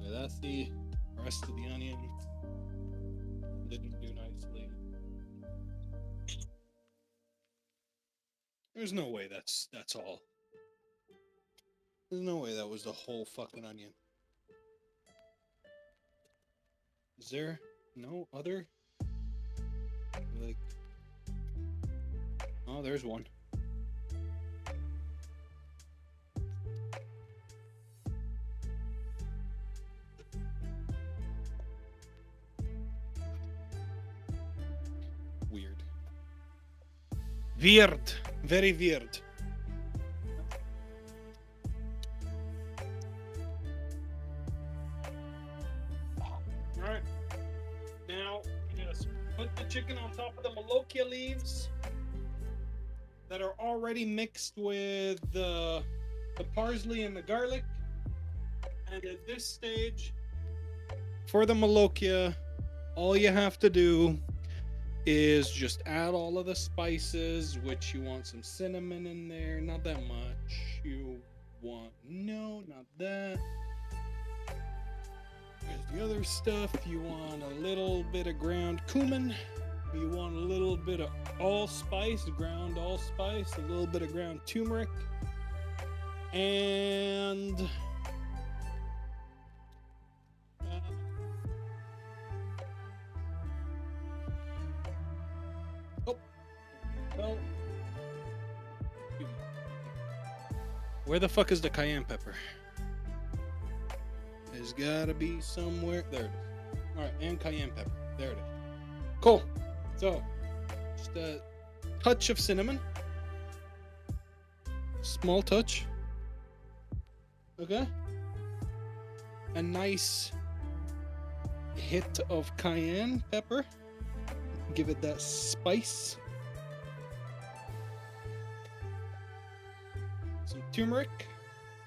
Yeah, that's the rest of the onion. Didn't do nicely. There's no way that's all. There's no way that was the whole fucking onion. Is there no other? Like, oh, there's one. Weird. Weird. Very weird. Alright. Now, just put the chicken on top of the Molokia leaves that are already mixed with the parsley and the garlic. And at this stage, for the Molokia, all you have to do is just add all of the spices, which you want some cinnamon in there, not that much. You want, no, not that. There's the other stuff. You want a little bit of ground cumin. You want a little bit of allspice, ground allspice, a little bit of ground turmeric, and well, where the fuck is the cayenne pepper? There's gotta be somewhere. There it is. All right, and cayenne pepper. There it is. Cool. So, just a touch of cinnamon. Small touch. Okay. A nice hit of cayenne pepper. Give it that spice. Some turmeric.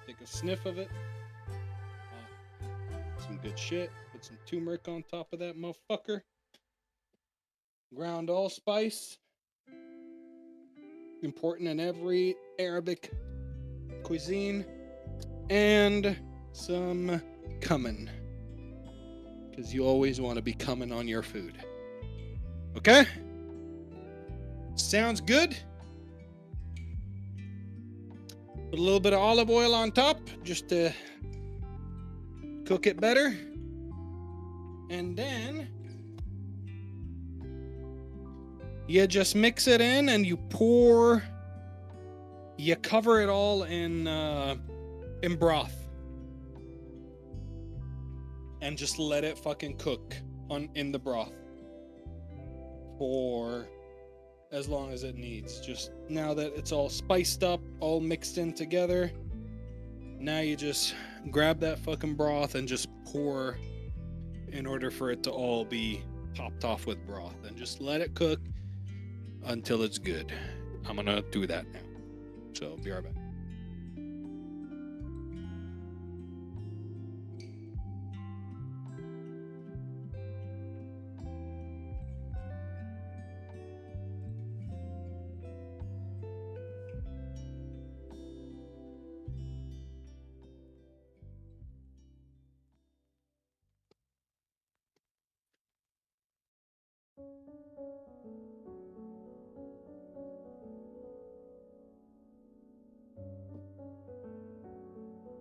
Take a sniff of it. Some good shit. Put some turmeric on top of that motherfucker. Ground allspice. Important in every Arabic cuisine. And some cumin. Because you always want to be cumin on your food. Okay? Sounds good? Put a little bit of olive oil on top just to cook it better. And then you just mix it in and you cover it all in broth. And just let it fucking cook in the broth for as long as it needs. Just now that it's all spiced up, all mixed in together, now you just grab that fucking broth and just pour in order for it to all be topped off with broth, and just let it cook until it's good. I'm gonna do that now. So be right back.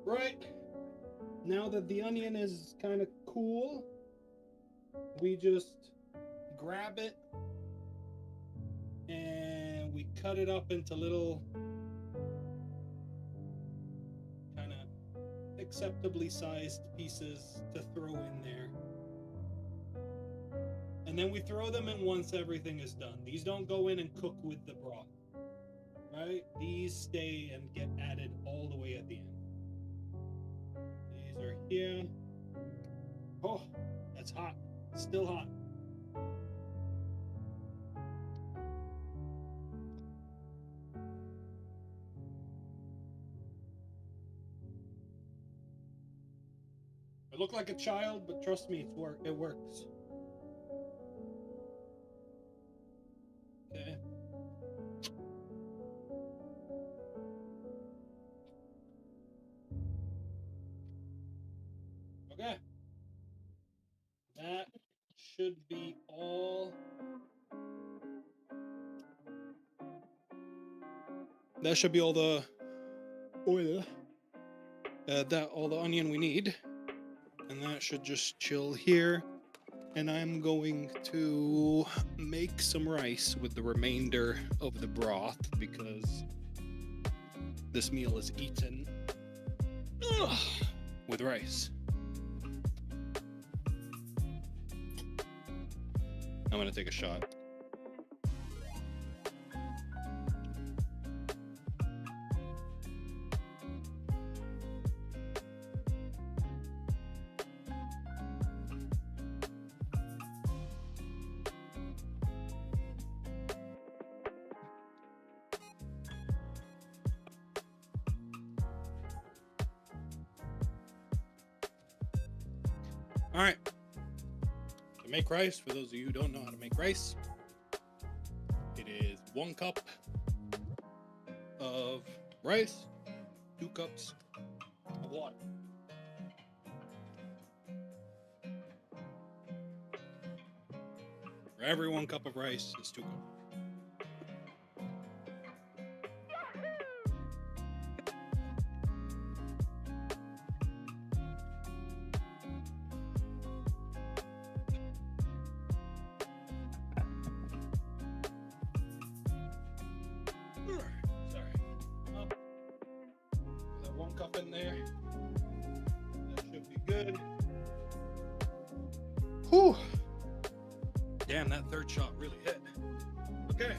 Right. Now that the onion is kind of cool, we just grab it and we cut it up into little acceptably sized pieces to throw in there. And then we throw them in once everything is done. These don't go in and cook with the broth, right? These stay and get added all the way at the end. These are here. Oh, that's hot. Still hot. I look like a child, but trust me, it works. Okay. Okay. That should be all. That should be all the oil. That all the onion we need. And that should just chill here. And I'm going to make some rice with the remainder of the broth because this meal is eaten with rice. I'm gonna take a shot. All right. To make rice, for those of you who don't know how to make rice, it is 1 cup of rice, 2 cups of water. For every 1 cup of rice is 2 cups. Sorry. Up. That 1 cup in there. That should be good. Whew. Damn, that third shot really hit. Okay.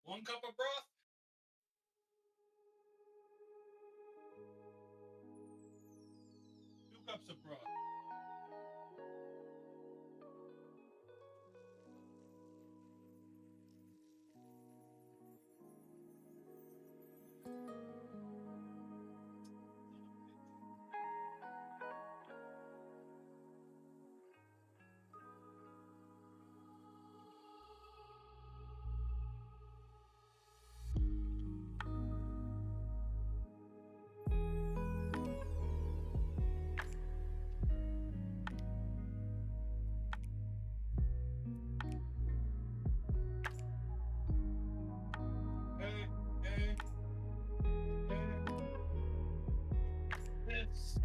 One cup of broth. 2 cups of broth. This.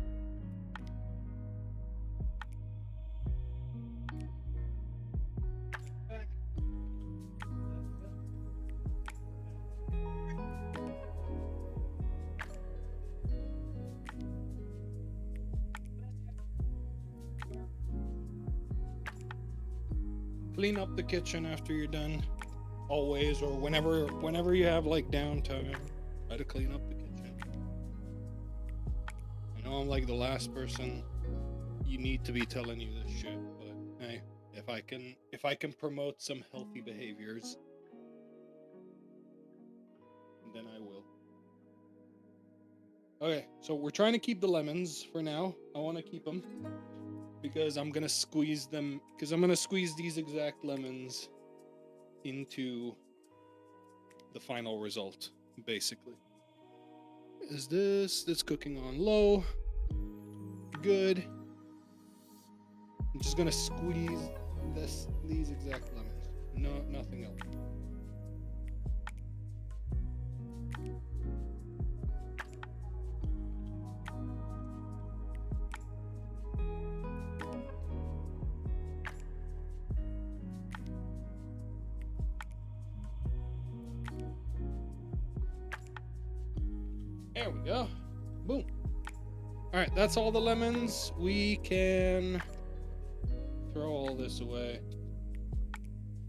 Clean up the kitchen after you're done. Always, or whenever you have like downtime, try to clean up the kitchen. I know I'm like the last person you need to be telling you this shit, but hey, if I can promote some healthy behaviors, then I will. Okay, so we're trying to keep the lemons for now. I want to keep them because I'm gonna squeeze them. Because I'm gonna squeeze these exact lemons into the final result, basically. Is this cooking on low? Good. I'm just gonna squeeze these exact lemons. No, nothing else. There we go. Boom. All right, that's all the lemons. We can throw all this away.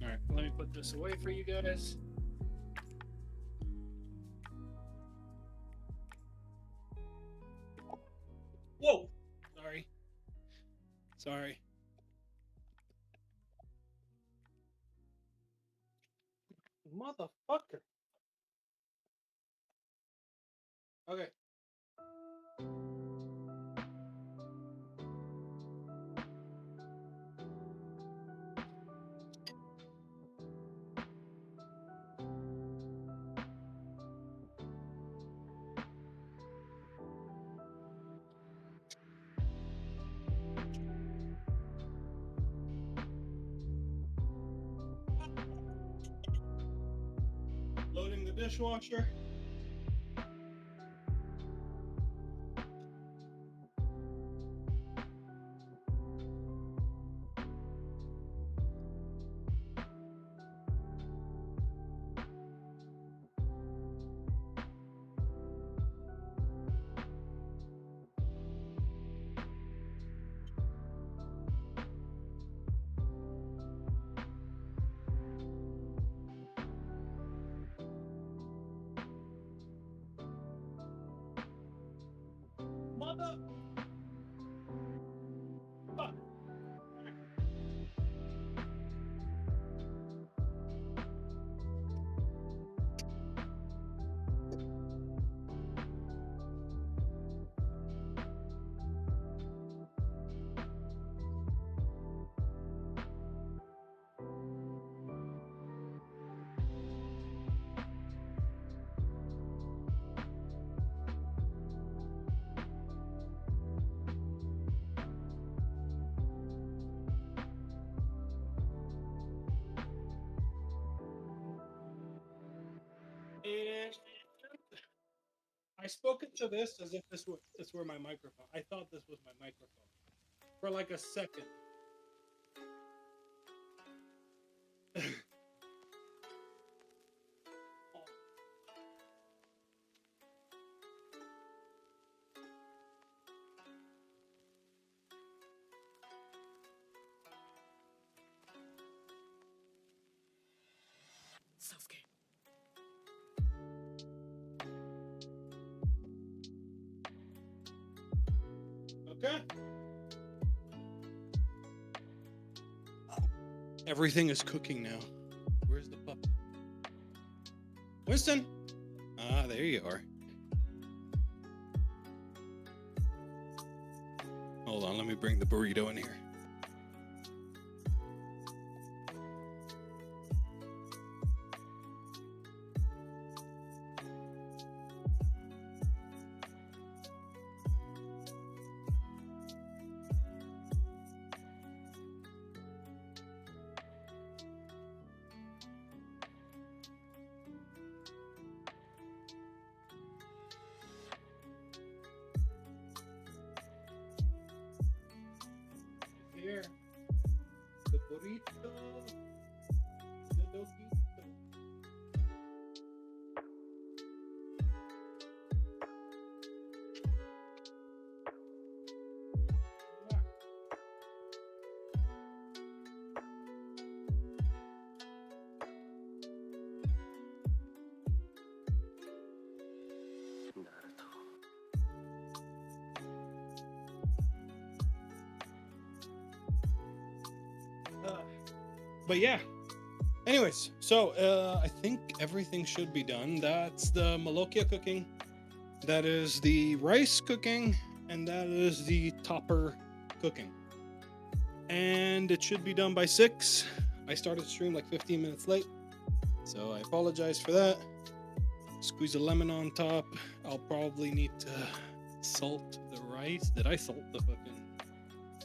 All right, let me put this away for you guys. Whoa. Sorry. Motherfucker. Okay. Loading the dishwasher. Mother. Fuck. And I spoke into this as if this were my microphone. I thought this was my microphone for like a second. Self-care. Okay. Everything is cooking now. Where's the pup? Winston! Ah, there you are. Hold on, let me bring the burrito in here. Here. The burrito. The doquito. But yeah. Anyways, so I think everything should be done. That's the Molokia cooking. That is the rice cooking. And that is the topper cooking. And it should be done by 6. I started the stream like 15 minutes late. So I apologize for that. Squeeze a lemon on top. I'll probably need to salt the rice. Did I salt the fucking...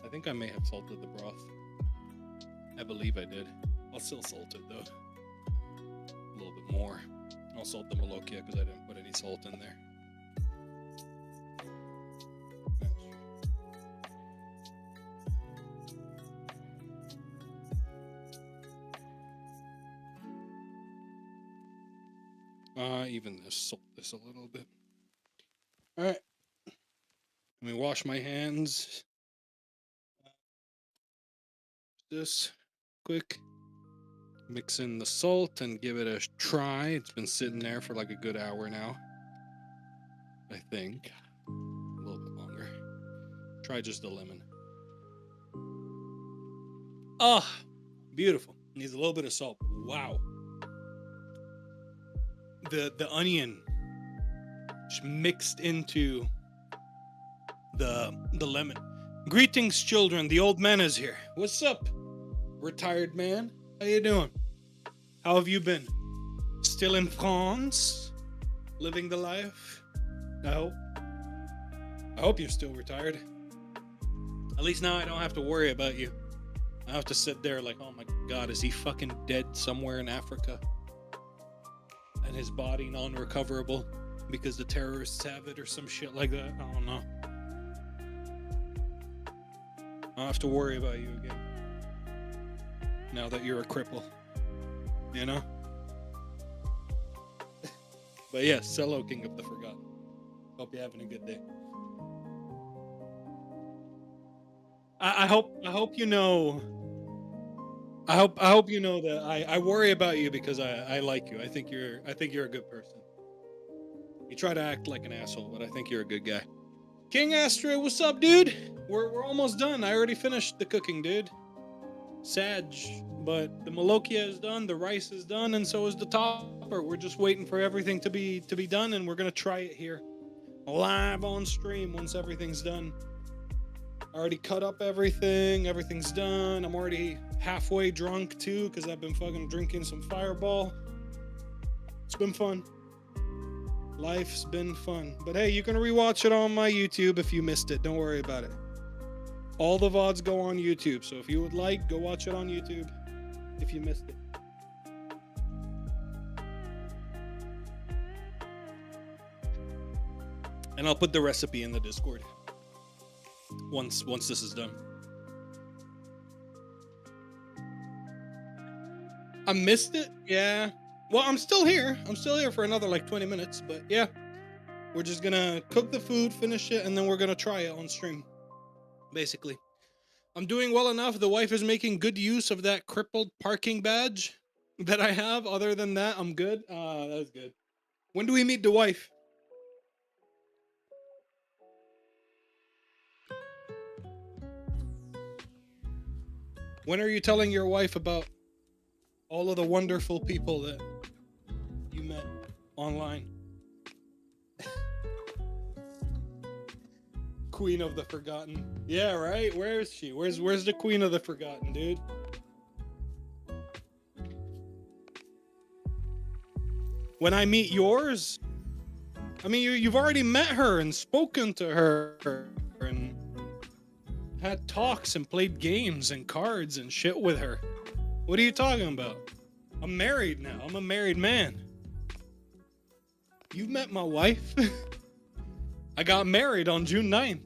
I think I may have salted the broth. I believe I did. I'll still salt it though. A little bit more. I'll salt the Molokia because I didn't put any salt in there. Even this, salt this a little bit. All right. Let me wash my hands. This quick. Mix in the salt and give it a try. It's been sitting there for like a good hour now. I think. A little bit longer. Try just the lemon. Ah, beautiful. Needs a little bit of salt. Wow. The onion mixed into the lemon. Greetings, children. The old man is here. What's up, retired man? How you doing? How have you been? Still in France? Living the life? I hope you're still retired. At least now I don't have to worry about you. I have to sit there like, oh my God, is he fucking dead somewhere in Africa? And his body non-recoverable because the terrorists have it or some shit like that. I don't know. I don't have to worry about you again. Now that you're a cripple. You know? But yes, hello, King of the Forgotten. Hope you're having a good day. I hope you know. I hope you know that I worry about you because I like you. I think you're a good person. You try to act like an asshole, but I think you're a good guy. King Astra, what's up, dude? We're almost done. I already finished the cooking, dude. Sag, but the Molokia is done, the rice is done, and so is the topper. We're just waiting for everything to be done, and we're gonna try it here, live on stream once everything's done. I already cut up everything. Everything's done. I'm already halfway drunk too because I've been fucking drinking some Fireball. It's been fun. Life's been fun. But hey, you can rewatch it on my YouTube if you missed it. Don't worry about it. All the VODs go on YouTube. So if you would like, go watch it on YouTube if you missed it. And I'll put the recipe in the Discord. Once this is done. I missed it? Yeah. Well, I'm still here. I'm still here for another like 20 minutes, but yeah. We're just gonna cook the food, finish it, and then we're gonna try it on stream. Basically. I'm doing well enough. The wife is making good use of that crippled parking badge that I have. Other than that, I'm good. That's good. When do we meet the wife? When are you telling your wife about all of the wonderful people that you met online? Queen of the Forgotten. Yeah, right? Where is she? Where's the Queen of the Forgotten, dude? When I meet yours? I mean, you've already met her and spoken to her and had talks and played games and cards and shit with her. What are you talking about? I'm married now. I'm a married man. You've met my wife? I got married on June 9th.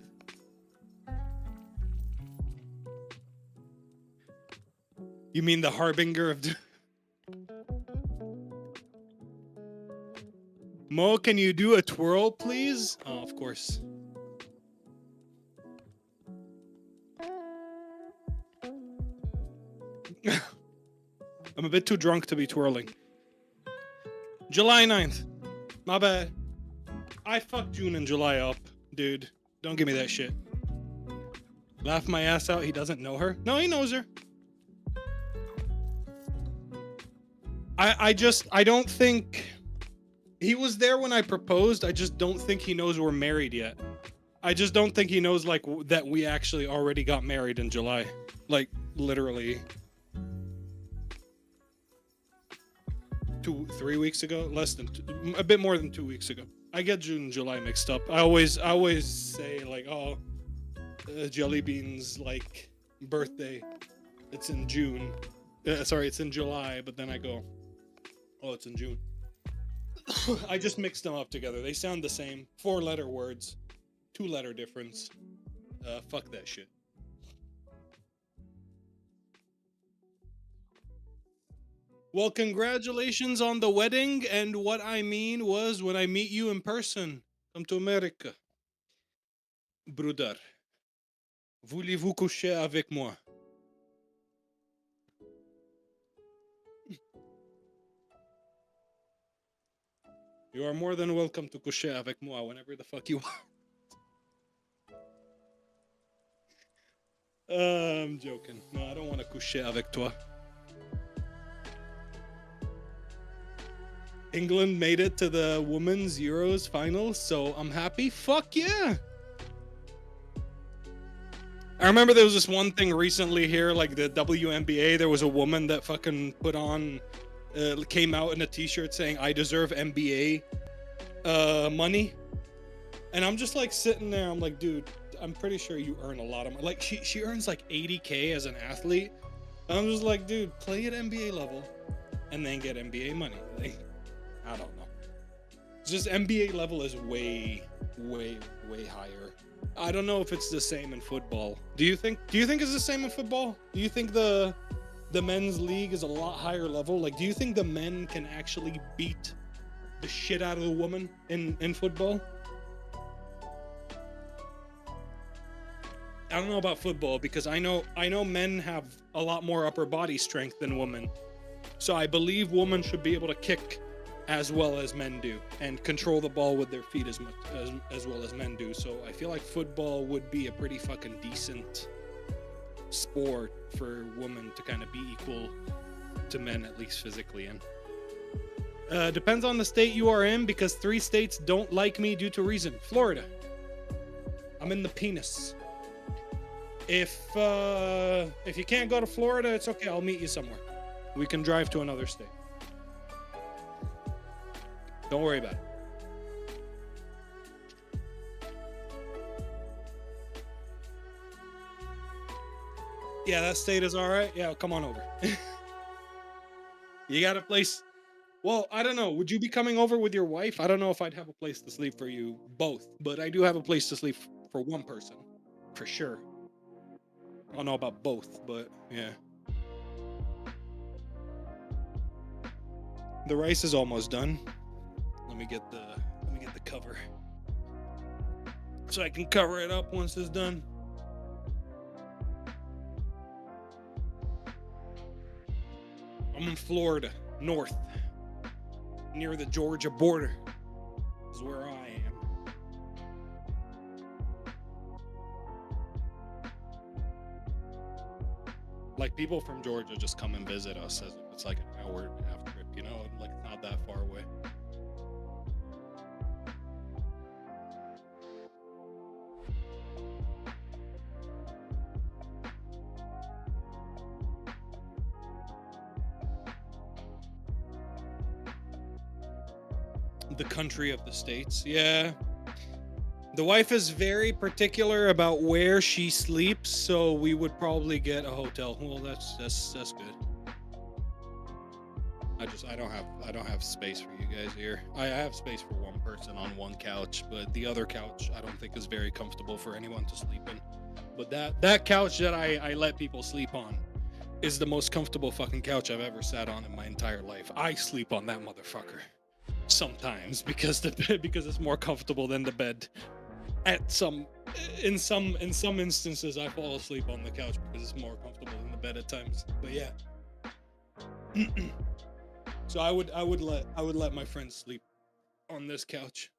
You mean the harbinger of... Mo, can you do a twirl, please? Oh, of course. I'm a bit too drunk to be twirling. July 9th. My bad. I fucked June and July up, dude. Don't give me that shit. Laugh my ass out, he doesn't know her? No, he knows her. I don't think... He was there when I proposed. I just don't think he knows we're married yet. I just don't think he knows, like, that we actually already got married in July. Like, literally... 3 weeks ago? Less than a bit more than 2 weeks ago. I get June and July mixed up. I always say, like, oh, Jellybean's like birthday. It's in June. Sorry, it's in July, but then I go, oh, it's in June. I just mixed them up together. They sound the same. 4-letter words, 2-letter difference. Fuck that shit. Well, congratulations on the wedding, and what I mean was when I meet you in person, come to America. Bruder, voulez-vous coucher avec moi? You are more than welcome to coucher avec moi whenever the fuck you want. I'm joking. No, I don't want to coucher avec toi. England made it to the Women's Euros final, so I'm happy. Fuck yeah! I remember there was this one thing recently here, like the WNBA, there was a woman that fucking put on, came out in a t-shirt saying, I deserve NBA money. And I'm just like sitting there, I'm like, dude, I'm pretty sure you earn a lot of money. Like she earns like 80K as an athlete. And I'm just like, dude, play at NBA level and then get NBA money. Like, I don't know. It's just NBA level is way higher. I don't know if it's the same in football. Do you think it's the same in football? Do you think the men's league is a lot higher level? Like, do you think the men can actually beat the shit out of the woman in football? I don't know about football because I know men have a lot more upper body strength than women. So I believe women should be able to kick as well as men do and control the ball with their feet as well as men do. So I feel like football would be a pretty fucking decent sport for women to kind of be equal to men, at least physically in. Depends on the state you are in, because 3 states don't like me due to reason. Florida. I'm in the penis. If you can't go to Florida, it's okay. I'll meet you somewhere. We can drive to another state. Don't worry about it. Yeah, that state is all right. Yeah, come on over. You got a place? Well, I don't know. Would you be coming over with your wife? I don't know if I'd have a place to sleep for you both, but I do have a place to sleep for one person, for sure. I don't know about both, but yeah. The rice is almost done. Let me get the cover so I can cover it up once it's done. I'm in Florida, north, near the Georgia border. Is where I am. Like, people from Georgia just come and visit us as if it's like an hour and a half trip, you know, like it's not that far away. The country of the states, yeah. The wife is very particular about where she sleeps, so we would probably get a hotel. Well, that's good. I don't have space for you guys here. I have space for one person on one couch, but the other couch I don't think is very comfortable for anyone to sleep in. But that couch that I let people sleep on is the most comfortable fucking couch I've ever sat on in my entire life. I sleep on that motherfucker sometimes because it's more comfortable than the bed. In some instances, I fall asleep on the couch because it's more comfortable than the bed at times. But yeah. So I would let my friends sleep on this couch.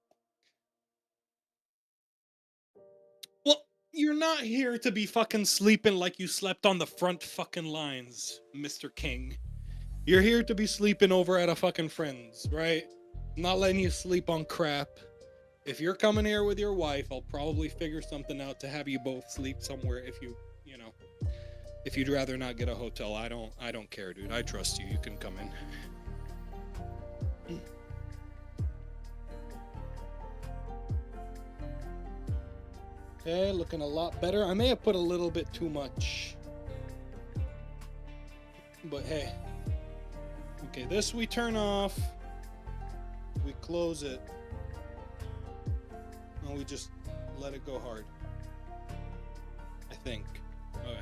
Well, you're not here to be fucking sleeping like you slept on the front fucking lines, Mr. King. You're here to be sleeping over at a fucking friend's, right? I'm not letting you sleep on crap. If you're coming here with your wife, I'll probably figure something out to have you both sleep somewhere. If you'd rather not get a hotel, I don't care, dude. I trust you. You can come in. Okay, looking a lot better. I may have put a little bit too much. But hey. Okay, this we turn off. We close it. And we just let it go hard. I think. Okay.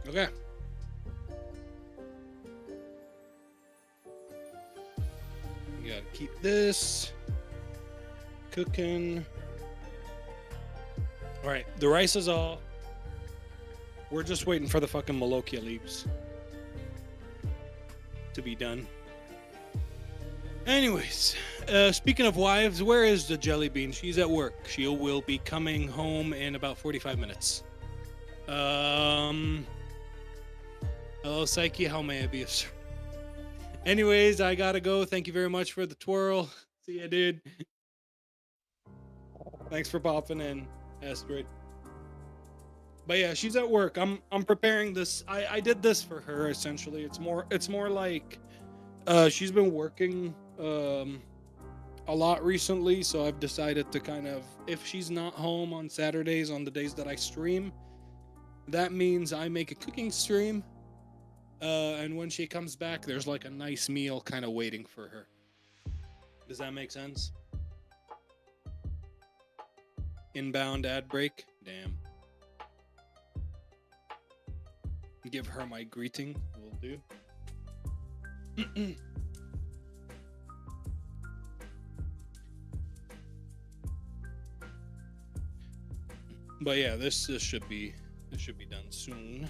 Okay. You gotta keep this cooking. All right, the rice is all. We're just waiting for the fucking Molokia leaves to be done. Anyways, speaking of wives, where is the jelly bean? She's at work. She will be coming home in about 45 minutes. Hello, Psyche. How may I be of service? Anyways, I gotta go. Thank you very much for the twirl. See ya, dude. Thanks for popping in, Astrid. But yeah, she's at work. I'm preparing this. I did this for her essentially. It's more like she's been working a lot recently, so I've decided to kind of, if she's not home on Saturdays on the days that I stream, that means I make a cooking stream. And when she comes back, there's like a nice meal kind of waiting for her. Does that make sense? Inbound ad break? Damn. Give her my greeting. Will do. But yeah, this should be done soon.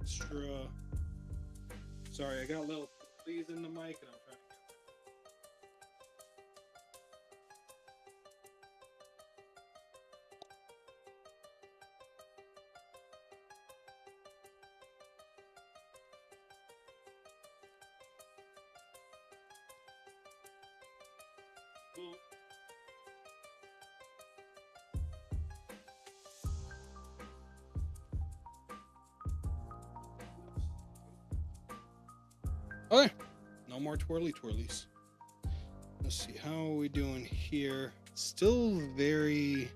Extra. Sorry, I got a little fleas in the mic and I'm trying to get. Okay, no more twirly twirlies. Let's see, how are we doing here? Still very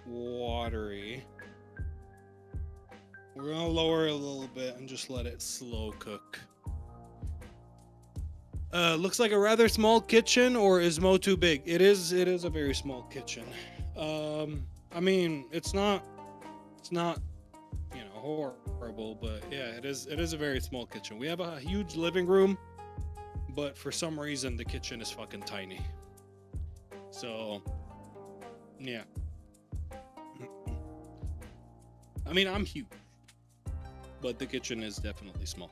watery. We're gonna lower it a little bit and just let it slow cook. Looks like a rather small kitchen, or is Mo too big? It is a very small kitchen. I mean, it's not, horrible, but yeah, it is a very small kitchen. We have a huge living room, but for some reason the kitchen is fucking tiny. So, yeah. I mean, I'm huge, but the kitchen is definitely small.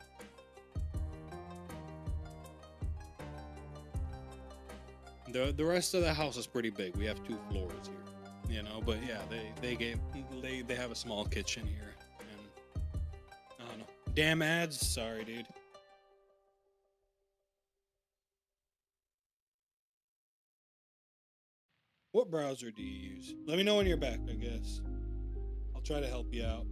The rest of the house is pretty big. We have 2 floors here, but yeah, they have a small kitchen here, and I don't know. Damn ads, sorry, dude. What browser do you use? Let me know when you're back, I guess. I'll try to help you out.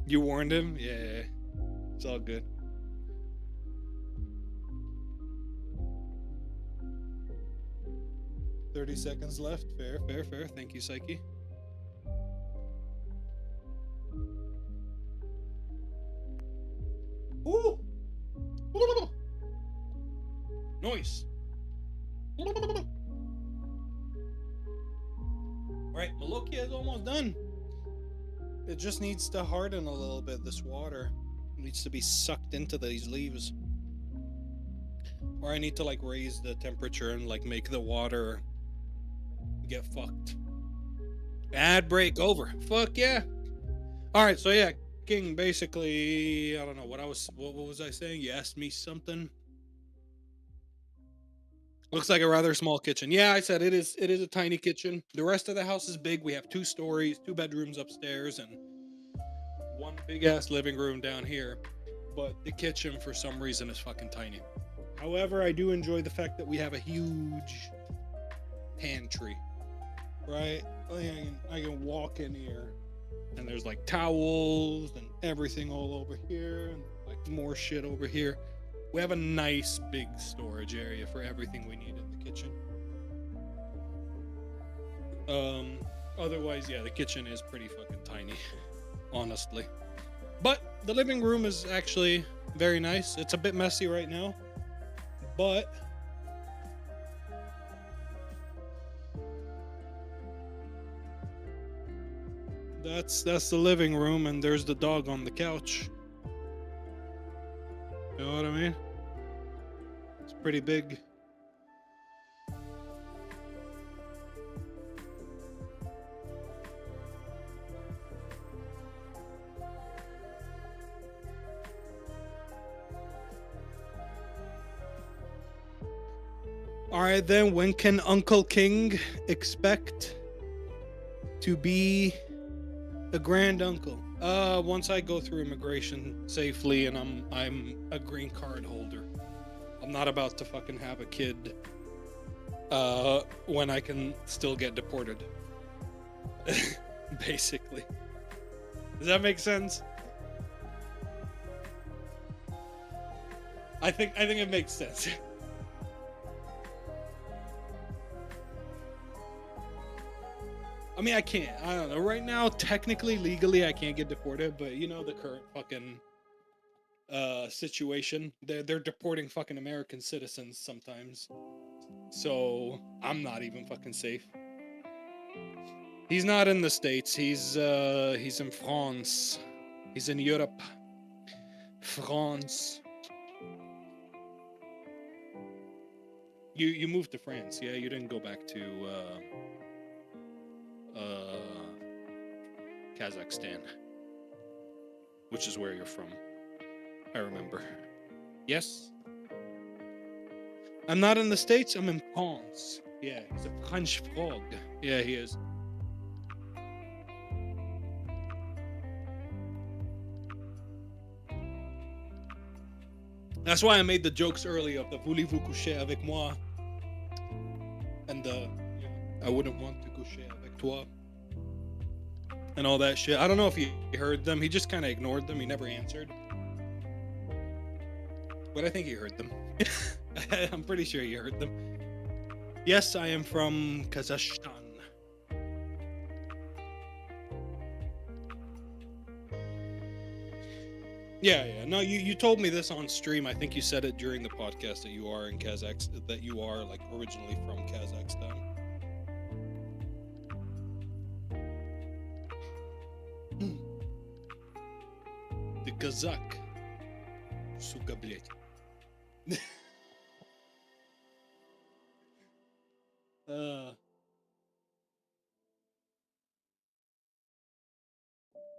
You warned him? Yeah. It's all good. "30 seconds left. Fair. Thank you, Psyche. Ooh! Noise. Alright, Molokia is almost done. It just needs to harden a little bit, this water. It needs to be sucked into these leaves. Or I need to raise the temperature and make the water get fucked. Ad break over. Fuck yeah. Alright, so yeah, King, basically, I don't know what was I saying? You asked me something. Looks like a rather small kitchen. Yeah, I said it is. It is a tiny kitchen. The rest of the house is big. We have 2 stories, 2 bedrooms upstairs, and one big ass living room down here. But the kitchen, for some reason, is fucking tiny. However, I do enjoy the fact that we have a huge pantry. Right? I can walk in here, and there's like towels and everything all over here, and like more shit over here. We have a nice big storage area for everything we need in the kitchen. Otherwise, yeah, the kitchen is pretty fucking tiny, honestly. But the living room is actually very nice. It's a bit messy right now, but that's the living room, and there's the dog on the couch. You know what I mean? It's pretty big. All right, then, when can Uncle King expect to be a grand uncle? Once I go through immigration safely and I'm a green card holder. I'm not about to fucking have a kid when I can still get deported. Basically. Does that make sense? I think it makes sense. I mean, I can't. I don't know. Right now, technically, legally, I can't get deported, but you know the current fucking situation. They're deporting fucking American citizens sometimes. So I'm not even fucking safe. He's not in the States. He's in France. He's in Europe. France. You moved to France, yeah? You didn't go back to Kazakhstan, which is where you're from. I remember. Yes? I'm not in the States, I'm in France. Yeah, he's a French frog. Yeah, he is. That's why I made the jokes earlier of the voulez-vous coucher avec moi? And I wouldn't want to coucher avec toi. And all that shit. I don't know if he heard them. He just kind of ignored them. He never answered. But I think he heard them. I'm pretty sure he heard them. Yes, I am from Kazakhstan. Yeah. No, you told me this on stream. I think you said it during the podcast that you are in Kazakhstan, that you are like originally from Kazakhstan. The Kazakh. Сука, блять.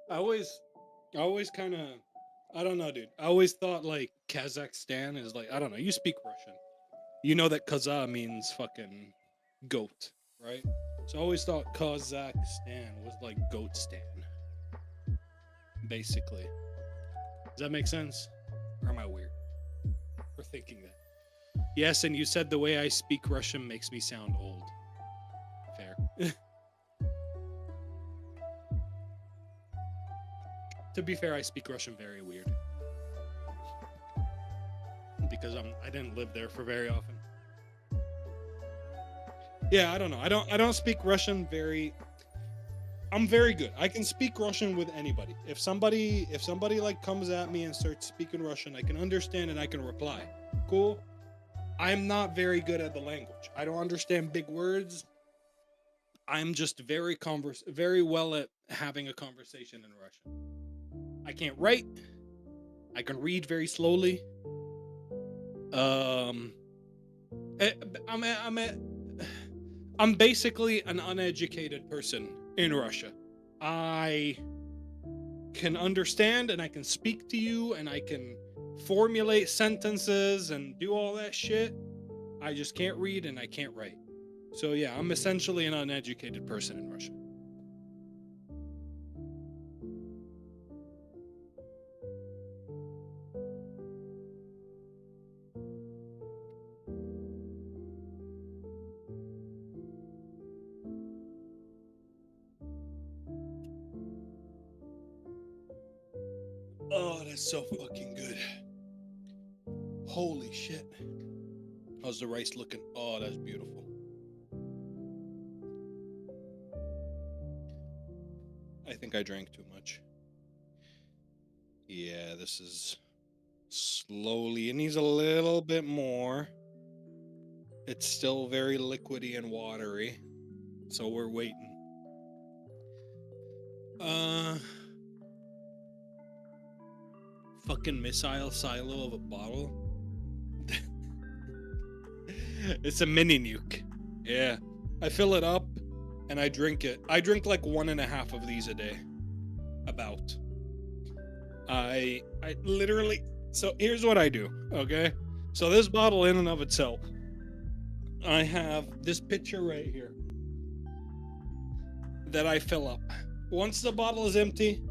I always kind of, I don't know, dude. I always thought like Kazakhstan is like, I don't know. You speak Russian. You know that Kazakh means fucking goat, right? So I always thought Kazakhstan was like Goatstan, basically. Does that make sense? Or am I weird for thinking that? Yes, and you said the way I speak Russian makes me sound old. Fair. To be fair, I speak Russian very weird. Because I didn't live there for very often. Yeah, I don't know. I don't speak Russian very. I'm very good. I can speak Russian with anybody. If somebody like comes at me and starts speaking Russian, I can understand and I can reply. Cool. I'm not very good at the language. I don't understand big words. I'm just very well at having a conversation in Russian. I can't write. I can read very slowly. I'm basically an uneducated person in Russia. I can understand and I can speak to you and I can formulate sentences and do all that shit. I just can't read and I can't write. So yeah, I'm essentially an uneducated person in Russian. Oh, that's so fucking good. Holy shit. How's the rice looking? Oh, that's beautiful. I think I drank too much. Yeah, this is slowly. It needs a little bit more. It's still very liquidy and watery. So we're waiting. Fucking missile silo of a bottle. It's a mini nuke. Yeah. I fill it up and I drink it. I drink like 1.5 of these a day. About. I literally. So here's what I do, okay? So this bottle in and of itself, I have this pitcher right here that I fill up. Once the bottle is empty,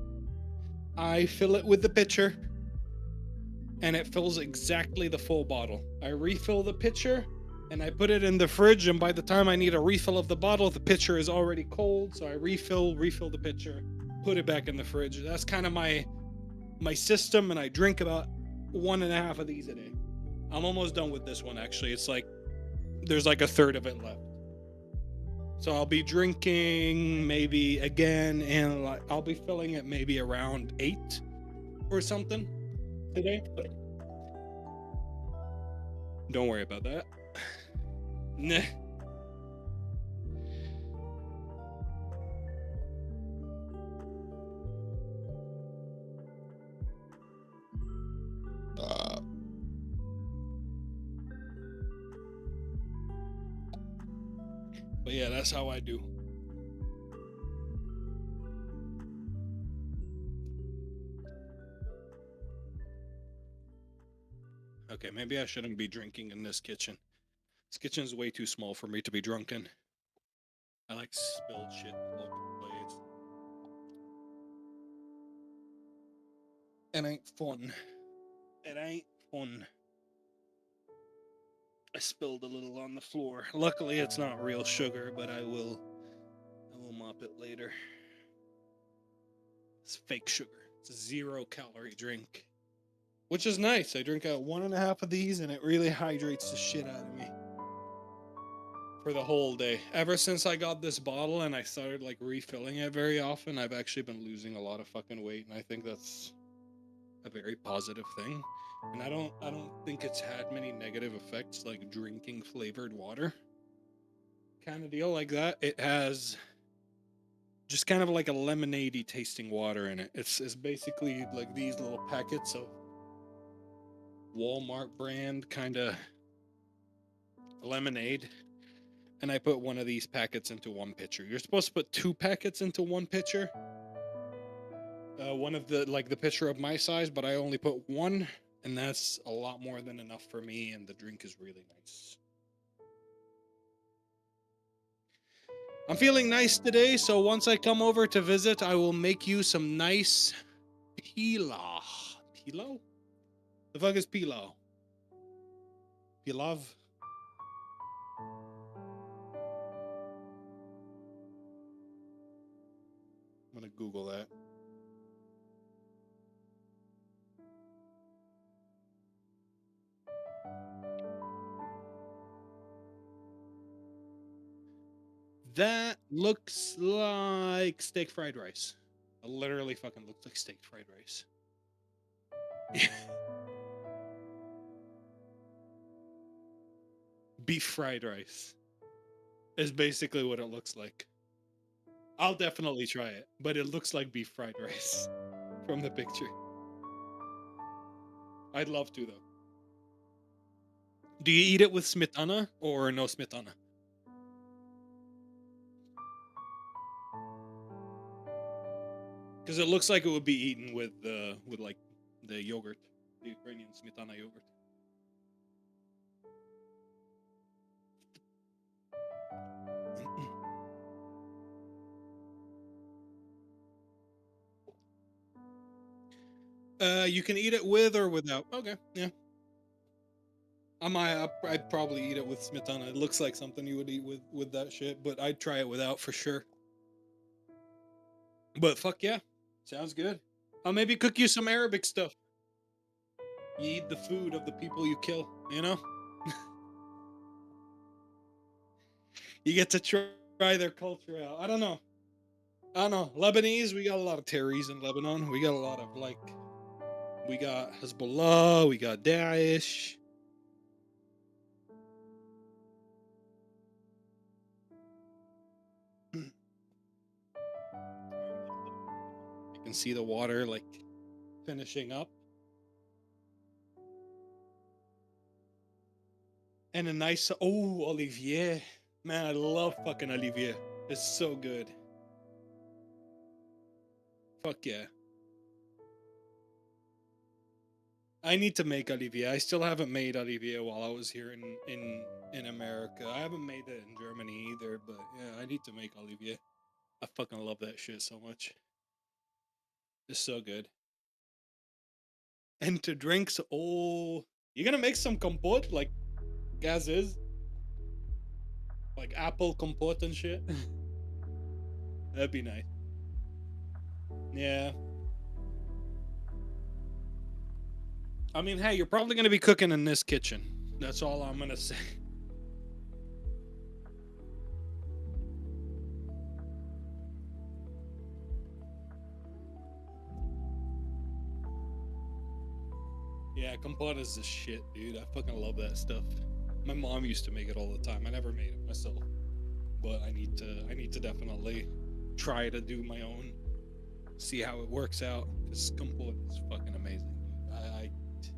I fill it with the pitcher and it fills exactly the full bottle. I refill the pitcher and I put it in the fridge, and by the time I need a refill of the bottle, the pitcher is already cold, so I refill the pitcher, put it back in the fridge. That's kind of my system, and I drink about 1.5 of these a day. I'm almost done with this one, actually. It's like there's like a third of it left. So I'll be drinking maybe again, and I'll be filling it maybe around 8 or something today. Don't worry about that. Nah. But yeah, that's how I do. Okay, maybe I shouldn't be drinking in this kitchen. This kitchen's way too small for me to be drunk in. I like spilled shit all over the place. It ain't fun. It ain't fun. I spilled a little on the floor. Luckily, it's not real sugar, but I will mop it later. It's fake sugar. It's a 0-calorie drink, which is nice. I drink 1.5 of these, and it really hydrates the shit out of me for the whole day. Ever since I got this bottle and I started like refilling it very often, I've actually been losing a lot of fucking weight, and I think that's a very positive thing. And I don't think it's had many negative effects like drinking flavored water kind of deal like that. It has just kind of like a lemonade-y tasting water in it. It's basically like these little packets of Walmart brand kind of lemonade, and I put one of these packets into one pitcher. You're supposed to put 2 packets into one pitcher. One of the pitcher of my size, but I only put 1, and that's a lot more than enough for me, and the drink is really nice. I'm feeling nice today, so once I come over to visit, I will make you some nice pilav. Pilav? The fuck is pilav? Pilav? I'm gonna Google that. That looks like steak fried rice. It literally fucking looks like steak fried rice. Beef fried rice is basically what it looks like. I'll definitely try it, but it looks like beef fried rice from the picture. I'd love to, though. Do you eat it with smetana or no smetana? Because it looks like it would be eaten with like the yogurt, the Ukrainian smetana yogurt. You can eat it with or without. Okay, yeah. I'd probably eat it with smetana. It looks like something you would eat with that shit, but I'd try it without for sure. But fuck yeah, sounds good. I'll maybe cook you some Arabic stuff. You eat the food of the people you kill. You know, you get to try their culture out. I don't know. I don't know. Lebanese, we got a lot of terrorism in Lebanon. We got a lot of like, we got Hezbollah, we got Daesh. You can see the water like finishing up. And a nice, oh, Olivier. Man, I love fucking Olivier. It's so good. Fuck yeah. I need to make Olivier. I still haven't made Olivier while I was here in America. I haven't made it in Germany either, but yeah, I need to make Olivier. I fucking love that shit so much. It's so good. And to drinks, oh, you gonna make some compote like as is, like apple compote and shit. That'd be nice. Yeah. I mean, hey, you're probably gonna be cooking in this kitchen. That's all I'm gonna say. Yeah, compote is the shit, dude. I fucking love that stuff. My mom used to make it all the time. I never made it myself, but I need to definitely try to do my own. See how it works out. Cause compote is fucking amazing, dude.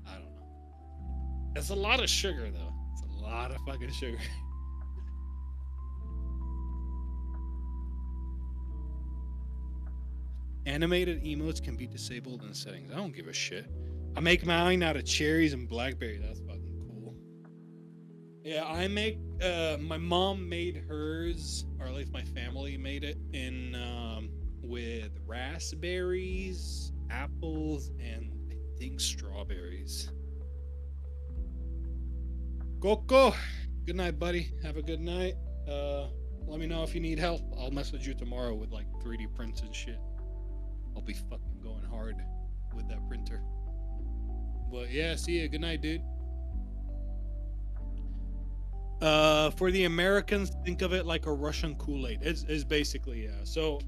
I don't know. It's a lot of sugar though. It's a lot of fucking sugar. Animated emotes can be disabled in settings. I don't give a shit. I make mine out of cherries and blackberry. That's fucking cool. Yeah, I make. My mom made hers, or at least my family made it in with raspberries, apples, and I think strawberries. Coco, good night, buddy. Have a good night. Let me know if you need help. I'll message you tomorrow with like 3D prints and shit. I'll be fucking going hard with that printer. But yeah, see ya. Good night, dude. For the Americans, think of it like a Russian Kool-Aid. It's basically, yeah. So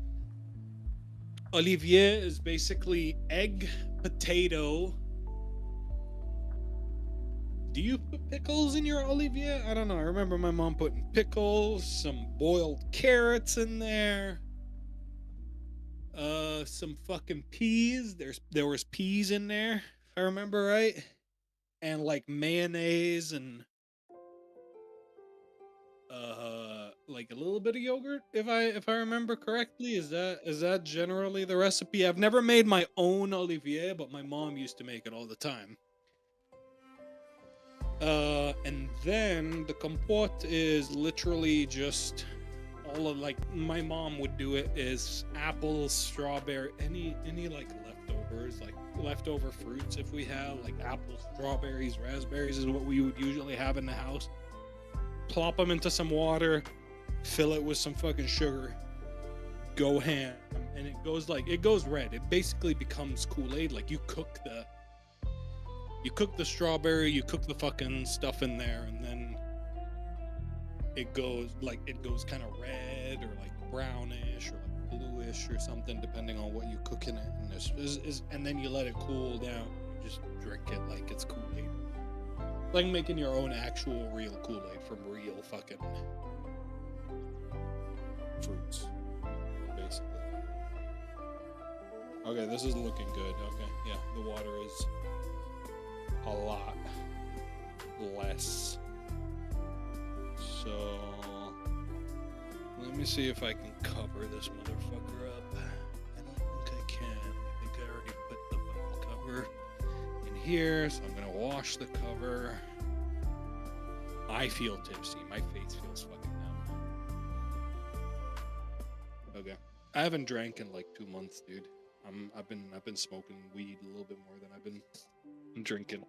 Olivier is basically egg, potato. Do you put pickles in your Olivier? I don't know. I remember my mom putting pickles, some boiled carrots in there. Some fucking peas. There was peas in there, if I remember right. And like mayonnaise and like a little bit of yogurt, if I remember correctly. Is that generally the recipe? I've never made my own Olivier, but my mom used to make it all the time. And then the compote is literally just all of, like, my mom would do it, is apples, strawberry, any like leftovers, like leftover fruits. If we have like apples, strawberries, raspberries is what we would usually have in the house. Plop them into some water, fill it with some fucking sugar, go ham, and it goes red. It basically becomes Kool-Aid. Like you cook the strawberry, you cook the fucking stuff in there, and then it goes kind of red or like brownish or like bluish or something, depending on what you cook in it. And and then you let it cool down. You just drink it like it's Kool-Aid. Like making your own actual real Kool-Aid from real fucking fruits, basically. Okay, this is looking good. Okay, yeah, the water is a lot less. So let me see if I can cover this motherfucker up. I don't think I can. I think I already put the fucking cover in here, so I'm gonna wash the cover. I feel tipsy. My face feels fucking numb. Okay. I haven't drank in like 2 months, dude. I've been smoking weed a little bit more than I've been drinking.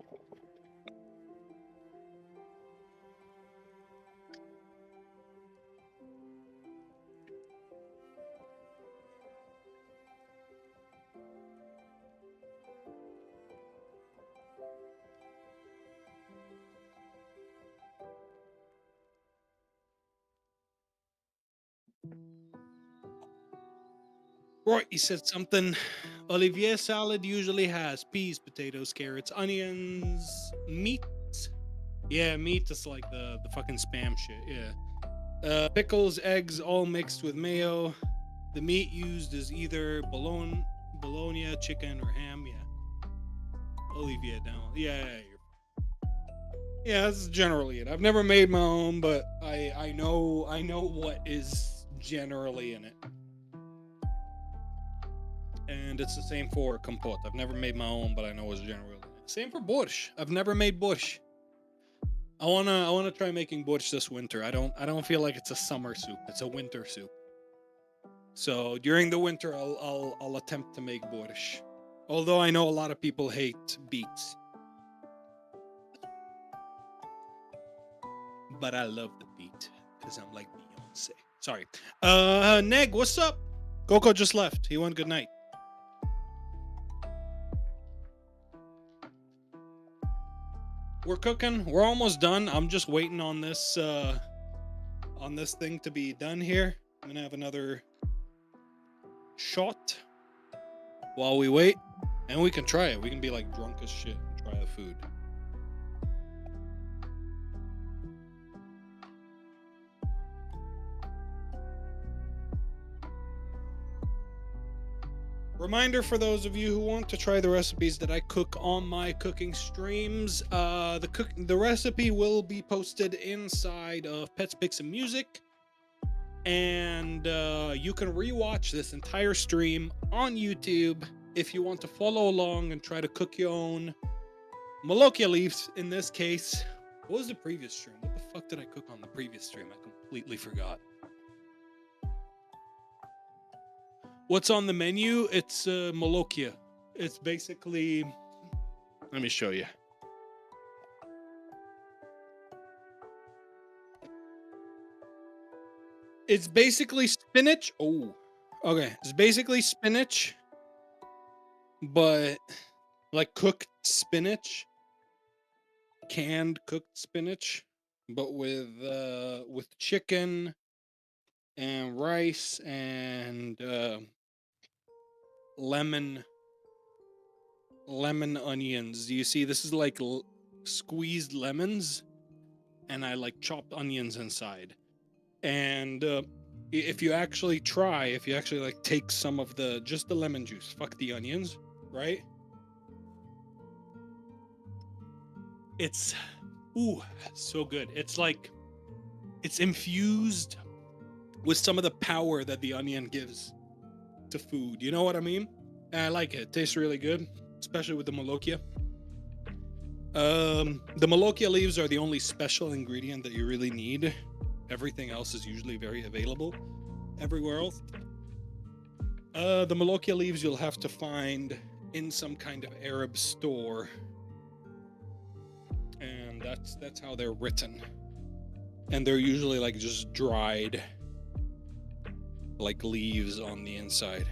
Right, you said something. Olivier salad usually has peas, potatoes, carrots, onions, meat. Yeah, meat is like the fucking spam shit. Yeah. Pickles, eggs, all mixed with mayo. The meat used is either bologna, chicken, or ham. Yeah. Olivier down. Yeah, that's generally it. I've never made my own, but I know what is generally in it. And it's the same for compote. I've never made my own, but I know what's generally in it. Same for borscht. I've never made borscht. I wanna try making borscht this winter. I don't feel like it's a summer soup. It's a winter soup. So during the winter, I'll attempt to make borscht. Although I know a lot of people hate beets, but I love the beet because I'm like Beyonce. Sorry. Neg, what's up? Coco just left. He went good night. We're cooking. We're almost done. I'm just waiting on this thing to be done here. I'm gonna have another shot while we wait, and we can try it. We can be like drunk as shit and try the food. Reminder for those of you who want to try the recipes that I cook on my cooking streams, the recipe will be posted inside of Pets, Pics, and Music, and you can rewatch this entire stream on YouTube if you want to follow along and try to cook your own Molokia leaves. In this case, what was the previous stream? What the fuck did I cook on the previous stream? I completely forgot. What's on the menu? It's Molokia. It's basically... Let me show you. It's basically spinach. Oh, okay. It's basically spinach, but like cooked spinach, canned cooked spinach, but with chicken and rice and lemon onions. Do you see? This is like squeezed lemons, and I like chopped onions inside. And if you actually like take some of just the lemon juice, fuck the onions, right? It's so good. It's like it's infused with some of the power that the onion gives to food. You know what I mean? And I like it. It tastes really good, especially with the Molokia. The Molokia leaves are the only special ingredient that you really need. Everything else is usually very available everywhere else. The Molokia leaves you'll have to find in some kind of Arab store, and that's how they're written. And they're usually like just dried, like leaves on the inside,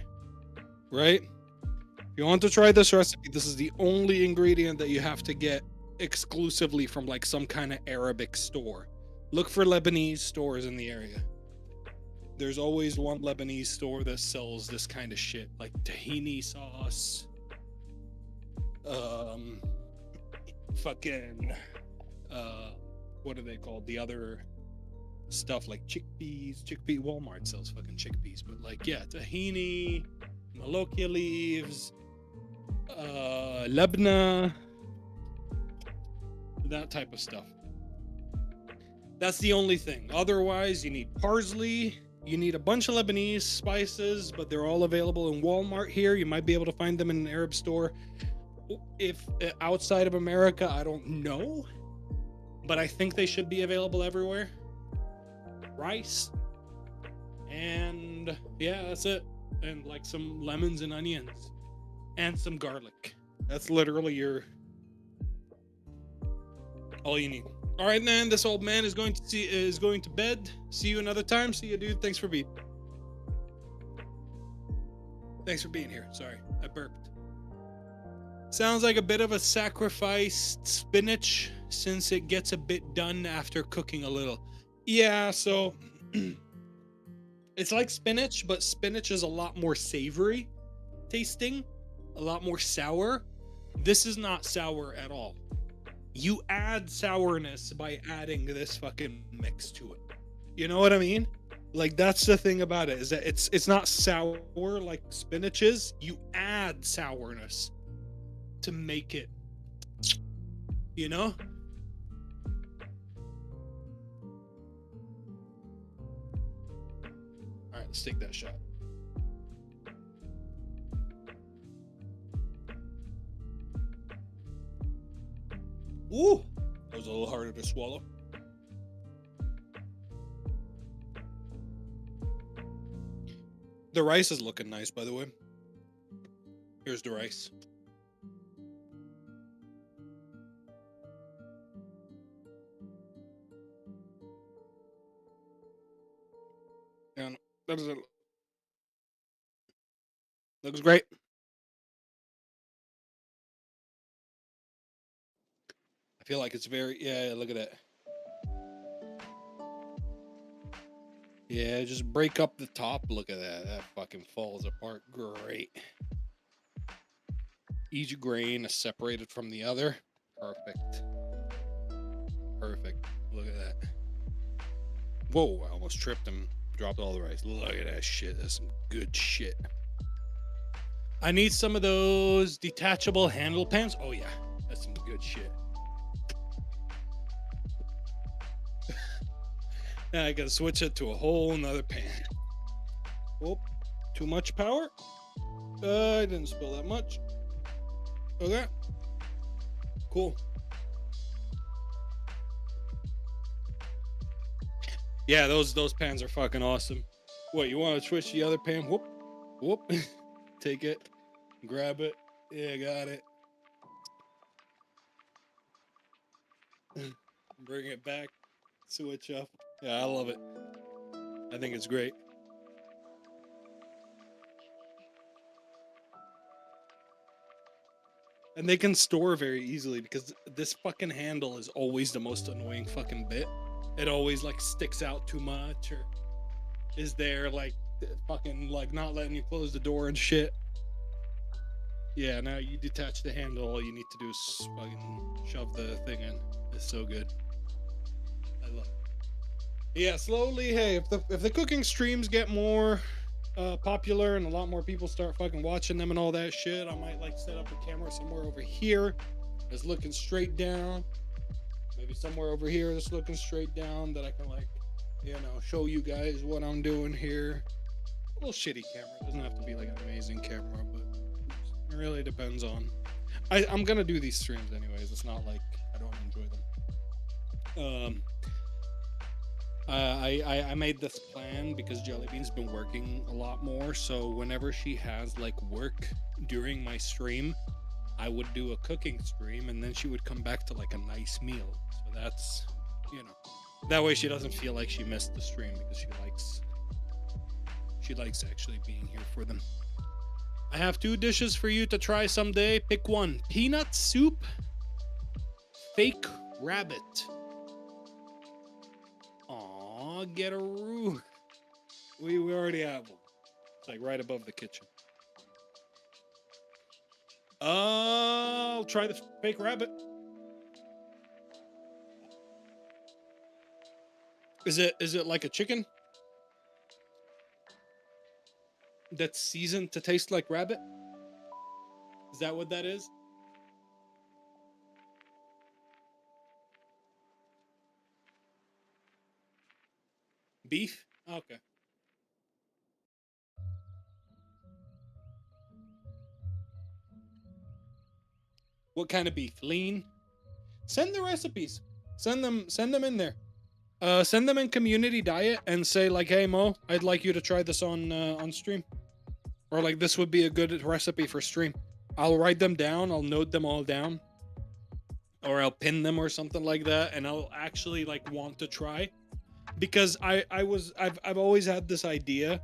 right? If you want to try this recipe, this is the only ingredient that you have to get exclusively from like some kind of Arabic store. Look for Lebanese stores in the area. There's always one Lebanese store that sells this kind of shit, like tahini sauce, what are they called? The other stuff like chickpeas. Walmart sells fucking chickpeas, but like, yeah, tahini, Molokia leaves, labna, that type of stuff. That's the only thing. Otherwise, you need parsley. You need a bunch of Lebanese spices, but they're all available in Walmart here. You might be able to find them in an Arab store. If outside of America, I don't know, but I think they should be available everywhere. Rice, and yeah, that's it. And like some lemons and onions. and some garlic. That's literally all you need. All right, man. This old man is going to bed. See you another time. See you, dude. Thanks for being here. Sorry, I burped. Sounds like a bit of a sacrificed spinach since it gets a bit done after cooking a little. Yeah, so it's like spinach, but spinach is a lot more savory tasting, a lot more sour. This is not sour at all. You add sourness by adding this fucking mix to it. You know what I mean? Like, that's the thing about it, is that it's not sour like spinach is. You add sourness to make it, you know? All right, let's take that shot. Ooh, that was a little harder to swallow. The rice is looking nice, by the way. Here's the rice. And that is it. Looks great. I feel like it's very, yeah, look at that. Yeah, just break up the top. Look at that. That fucking falls apart. Great. Each grain is separated from the other. Perfect. Perfect. Look at that. Whoa, I almost tripped and dropped all the rice. Look at that shit. That's some good shit. I need some of those detachable handle pans. Oh, yeah. That's some good shit. Now I gotta switch it to a whole nother pan. Whoop. Too much power? I didn't spill that much. Okay. Cool. Yeah, those pans are fucking awesome. What, you want to switch the other pan? Whoop. Whoop. Take it. Grab it. Yeah, got it. Bring it back. Switch up. Yeah, I love it. I think it's great. And they can store very easily because this fucking handle is always the most annoying fucking bit. It always like sticks out too much or is there like fucking like not letting you close the door and shit. Yeah, now you detach the handle, all you need to do is fucking shove the thing in. It's so good. I love it. Yeah, slowly, hey, if the cooking streams get more popular and a lot more people start fucking watching them and all that shit, I might like set up a camera somewhere over here that's looking straight down. Maybe somewhere over here that's looking straight down that I can like, you know, show you guys what I'm doing here. A little shitty camera. It doesn't have to be like an amazing camera, but it really depends on. I'm gonna do these streams anyways. It's not like I don't enjoy them. I made this plan because Jellybean's been working a lot more, so whenever she has like work during my stream, I would do a cooking stream and then she would come back to like a nice meal. So that's, you know, that way she doesn't feel like she missed the stream because she likes actually being here for them. I have 2 dishes for you to try someday. Pick one. Peanut soup, fake rabbit. Aw, get a roux. We already have one. It's like right above the kitchen. I'll try the fake rabbit. Is it like a chicken that's seasoned to taste like rabbit? Is that what that is? Beef? Okay. What kind of beef? Lean? Send the recipes. Send them in there. Send them in community diet and say like, hey Mo, I'd like you to try this on stream. Or like this would be a good recipe for stream. I'll write them down. I'll note them all down, or I'll pin them or something like that, and I'll actually like want to try because I've always had this idea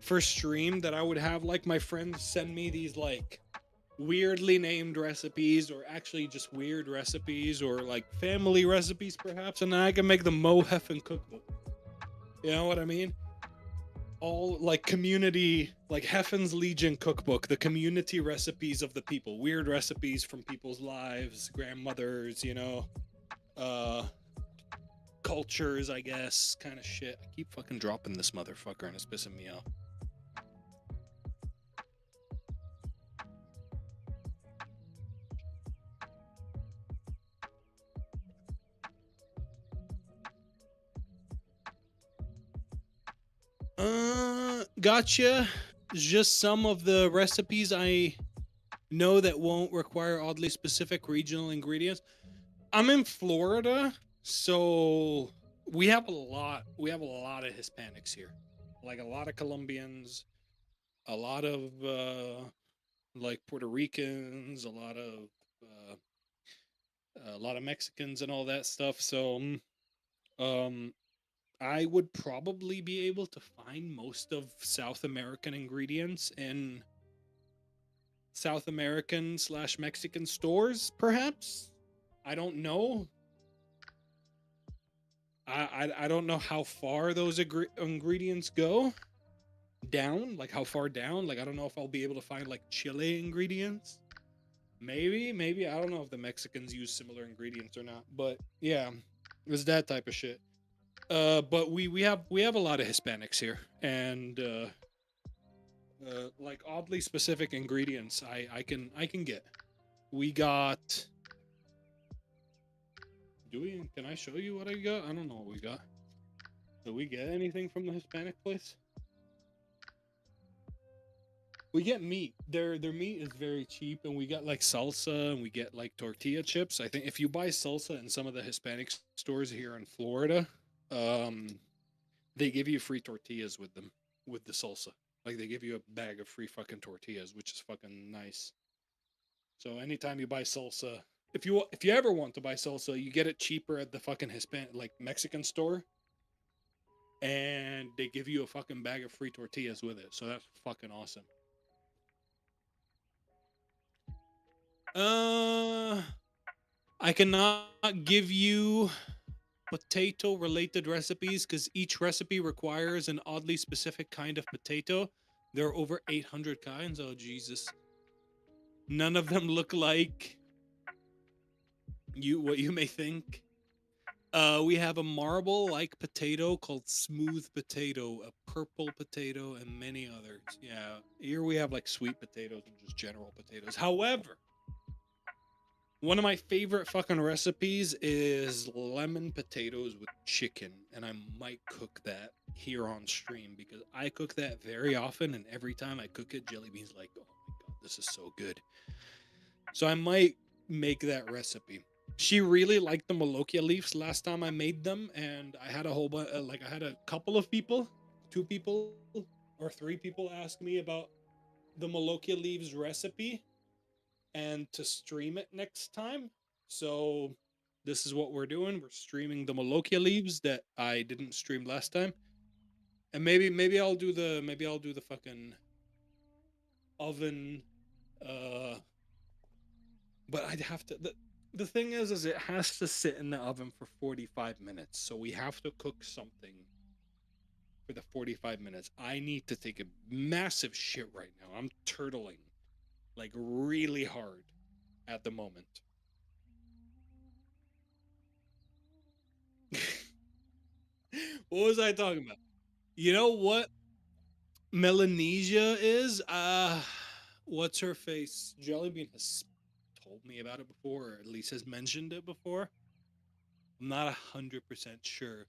for stream that I would have like my friends send me these like weirdly named recipes or actually just weird recipes or like family recipes perhaps, and then I can make the Mo Heffen cookbook. You know what I mean? All like community, like Heffen's Legion cookbook, the community recipes of the people, weird recipes from people's lives, grandmothers, uh cultures, I guess, kind of shit. I keep fucking dropping this motherfucker and it's pissing me off. Gotcha. Just some of the recipes I know that won't require oddly specific regional ingredients. I'm in Florida, so we have a lot of Hispanics here. Like a lot of Colombians, a lot of like Puerto Ricans, uh, a lot of Mexicans and all that stuff. So um I would probably be able to find most of South American ingredients in South American slash Mexican stores, perhaps. I don't know. I don't know how far those ingredients go down, like how far down. Like I don't know if I'll be able to find like chile ingredients. Maybe I don't know if the Mexicans use similar ingredients or not, but yeah, it's that type of shit. But we have a lot of Hispanics here, and like oddly specific ingredients I can get. We got. Do we? Can I show you what I got? I don't know what we got. Do we get anything from the Hispanic place? We get meat. Their meat is very cheap, and we get like salsa, and we get like tortilla chips. I think if you buy salsa in some of the Hispanic stores here in Florida, um, they give you free tortillas with them with the salsa. Like they give you a bag of free fucking tortillas, which is fucking nice. So anytime you buy salsa, if you ever want to buy salsa, you get it cheaper at the fucking Hispanic like Mexican store, and they give you a fucking bag of free tortillas with it. So that's fucking awesome. Uh, I cannot give you potato related recipes because each recipe requires an oddly specific kind of potato. There are over 800 kinds. Oh, Jesus. None of them look like what you may think. We have a marble like potato called smooth potato, a purple potato, and many others. Yeah, here we have like sweet potatoes and just general potatoes. However, one of my favorite fucking recipes is lemon potatoes with chicken, and I might cook that here on stream because I cook that very often, and every time I cook it, Jellybean's like, "Oh my god, this is so good." So I might make that recipe. She really liked the Molokia leaves last time I made them, and I had a whole bunch, like I had a couple of people, 2 people or 3 people ask me about the Molokia leaves recipe and to stream it next time. So this is what we're doing. We're streaming the Molokia leaves that I didn't stream last time. And maybe I'll do the fucking oven uh but I'd have to the thing is it has to sit in the oven for 45 minutes. So we have to cook something for the 45 minutes. I need to take a massive shit right now. I'm turtling like really hard at the moment. What was I talking about? You know what Melanesia is? What's her face? Jellybean has told me about it before, or at least has mentioned it before. I'm not 100% sure.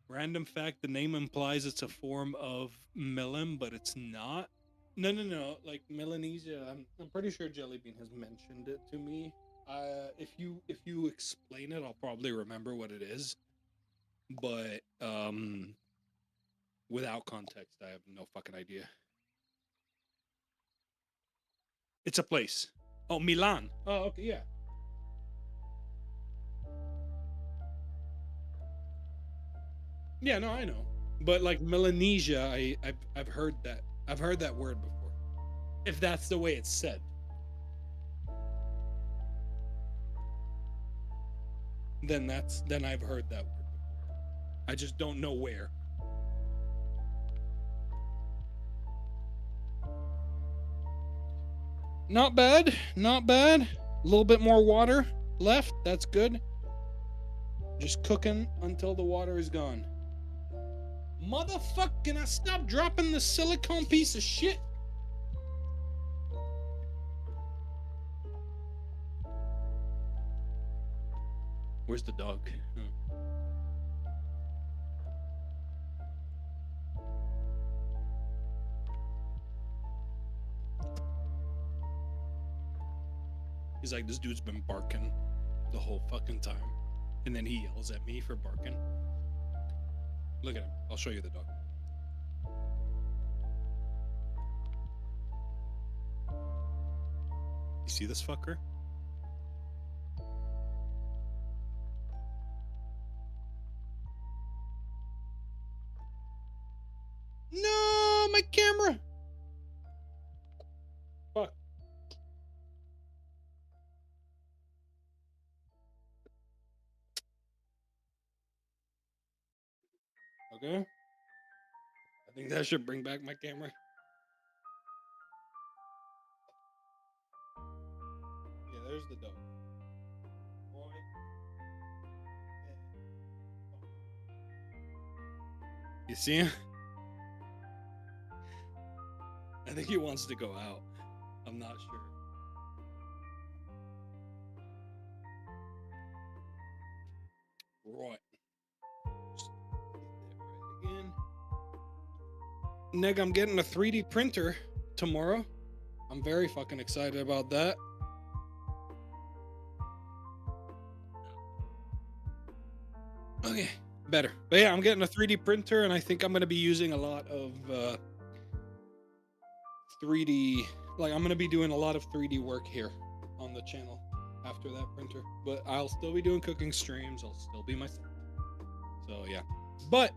Random fact: the name implies it's a form of melon, but it's not. No, no, no. Like Melanesia, I'm pretty sure Jellybean has mentioned it to me. If you explain it, I'll probably remember what it is. But without context, I have no fucking idea. It's a place. Oh, Milan. Oh, okay, yeah. Yeah, no, I know. But like Melanesia, I've heard that. I've heard that word before. If that's the way it's said. Then I've heard that word before. I just don't know where. Not bad. Not bad. A little bit more water left. That's good. Just cooking until the water is gone. Motherfucker, can I stop dropping the silicone piece of shit? Where's the dog? He's like, this dude's been barking the whole fucking time. And then he yells at me for barking. Look at him. I'll show you the dog. You see this fucker? No, my camera. Fuck. Okay. I think that should bring back my camera. Yeah, there's the dog. You see him? I think he wants to go out. I'm not sure. Right. Just get that right again. Neg, I'm getting a 3D printer tomorrow. I'm very fucking excited about that. Okay, better. But yeah, I'm getting a 3D printer, and I think I'm going to be using a lot of 3D. Like, I'm going to be doing a lot of 3D work here on the channel after that printer. But I'll still be doing cooking streams. I'll still be myself. So yeah. But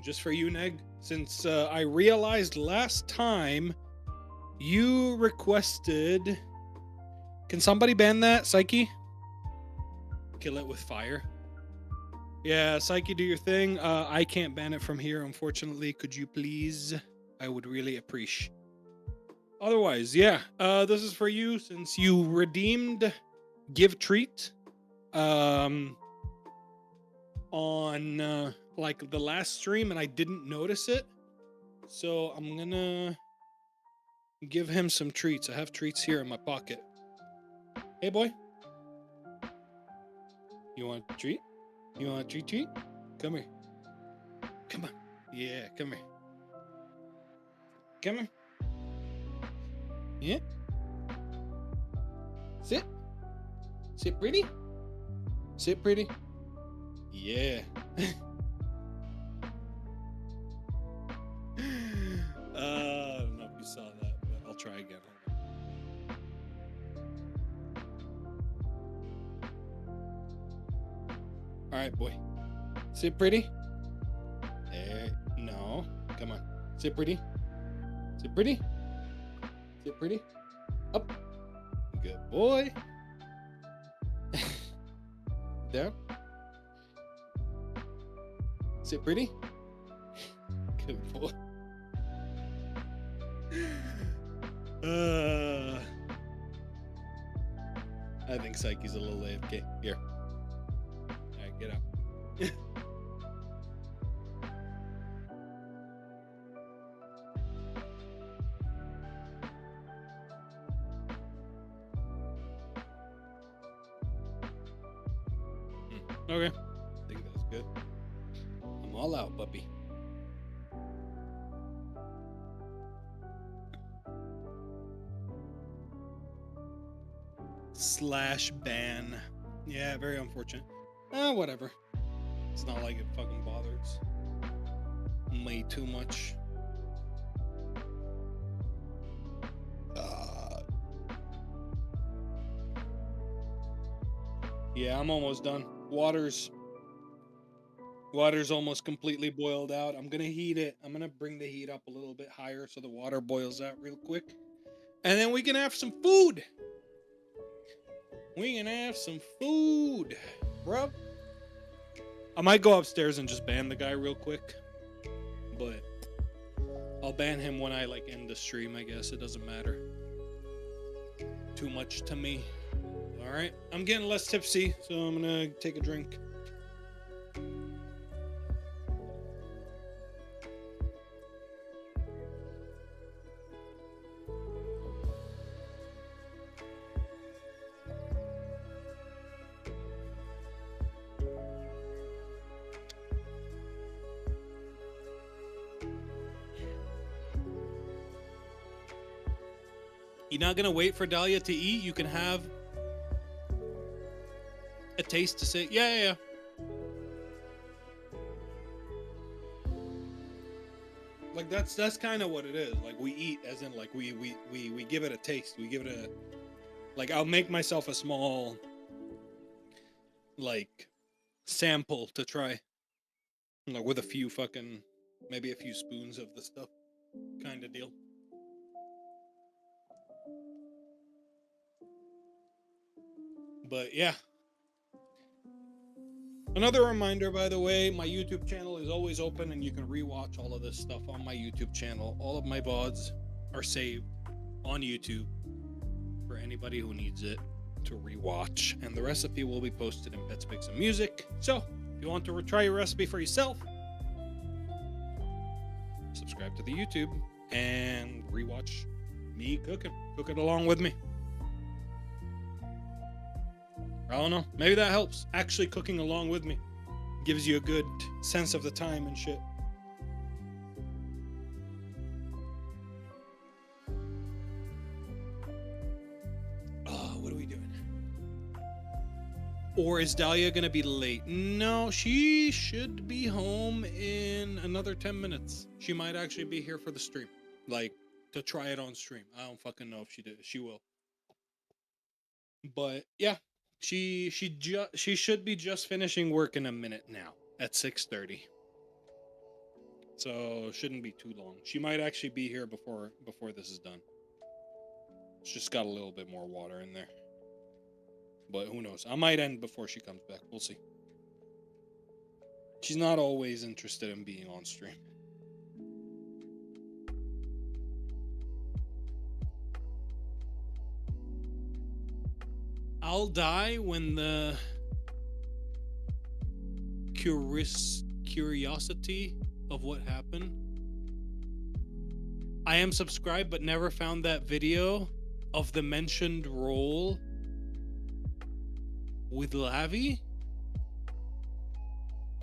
just for you, Neg, since I realized last time you requested. Can somebody ban that, Psyche? Kill it with fire. Yeah, Psyche, do your thing. I can't ban it from here, unfortunately. Could you please? I would really appreciate. Otherwise, yeah. This is for you since you redeemed Give Treat on like the last stream and I didn't notice it. So I'm gonna give him some treats. I have treats here in my pocket. Hey boy. You want a treat? You want a treat? Come here. Come on. Yeah, come here. Come here. Yeah? Sit. Sit pretty. Sit pretty. Yeah. I don't know if you saw that, but I'll try again. All right, boy. Sit pretty. There. No. Come on. Sit pretty. Sit pretty. Sit pretty. Up. Good boy. Down. Sit pretty. Good boy. I think Psyche's a little AFK. Here. Alright, get out. Okay. I think that's good. I'm all out, puppy. /ban. Yeah, very unfortunate. Whatever. It's not like it fucking bothers me too much. Yeah, I'm almost done. Water's almost completely boiled out. I'm gonna heat it. I'm gonna bring the heat up a little bit higher so the water boils out real quick. And then we can have some food. We can have some food, bro. I might go upstairs and just ban the guy real quick. But I'll ban him when I like end the stream, I guess. It doesn't matter too much to me. Alright. I'm getting less tipsy, so I'm gonna take a drink. You're not gonna wait for Dahlia to eat? You can have a taste to say, yeah. Like that's kind of what it is. Like we eat, as in like we give it a taste. We give it a, like I'll make myself a small like sample to try, like with a few fucking, maybe a few spoons of the stuff, kind of deal. But yeah. Another reminder, by the way, my YouTube channel is always open and you can rewatch all of this stuff on my YouTube channel. All of my VODs are saved on YouTube for anybody who needs it to rewatch. And the recipe will be posted in Pets, Pigs, and Music. So, if you want to try your recipe for yourself, subscribe to the YouTube and rewatch me cooking. Cook it along with me. I don't know. Maybe that helps. Actually cooking along with me gives you a good sense of the time and shit. What are we doing? Or is Dahlia gonna be late? No, she should be home in another 10 minutes. She might actually be here for the stream. Like, to try it on stream. I don't fucking know if she did. She will. But, yeah. She should be just finishing work in a minute now at 6:30. So shouldn't be too long. She might actually be here before this is done. It's just got a little bit more water in there. But who knows? I might end before she comes back. We'll see. She's not always interested in being on stream. I'll die when the curiosity of what happened. I am subscribed but never found that video of the mentioned role with Lavi.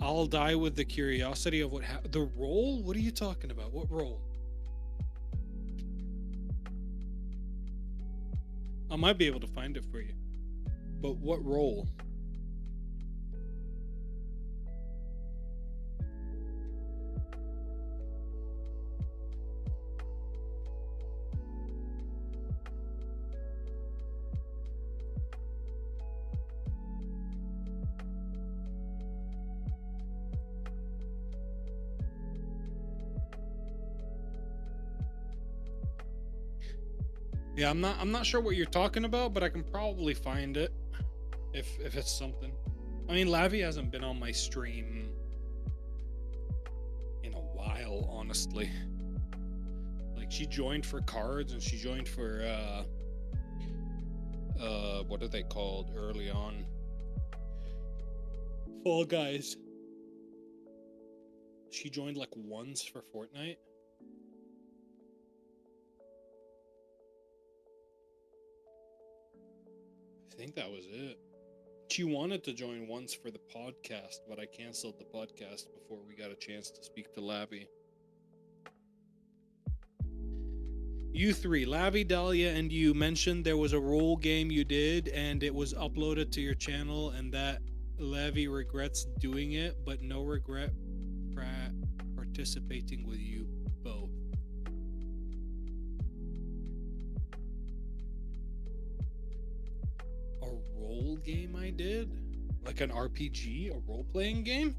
I'll die with the curiosity of what happened. The role? What are you talking about? What role? I might be able to find it for you. But what role? Yeah, I'm not sure what you're talking about, but I can probably find it if it's something. I mean, Lavi hasn't been on my stream in a while, honestly. Like, she joined for cards and she joined for what are they called early on? Fall Guys. She joined like once for Fortnite. I think that was it. She wanted to join once for the podcast, but I canceled the podcast before we got a chance to speak to Lavi. You three, Lavi, Dahlia, and you mentioned there was a role game you did and it was uploaded to your channel and that Lavi regrets doing it, but no regret participating with you both. A role game I did? like an RPG, a role-playing game.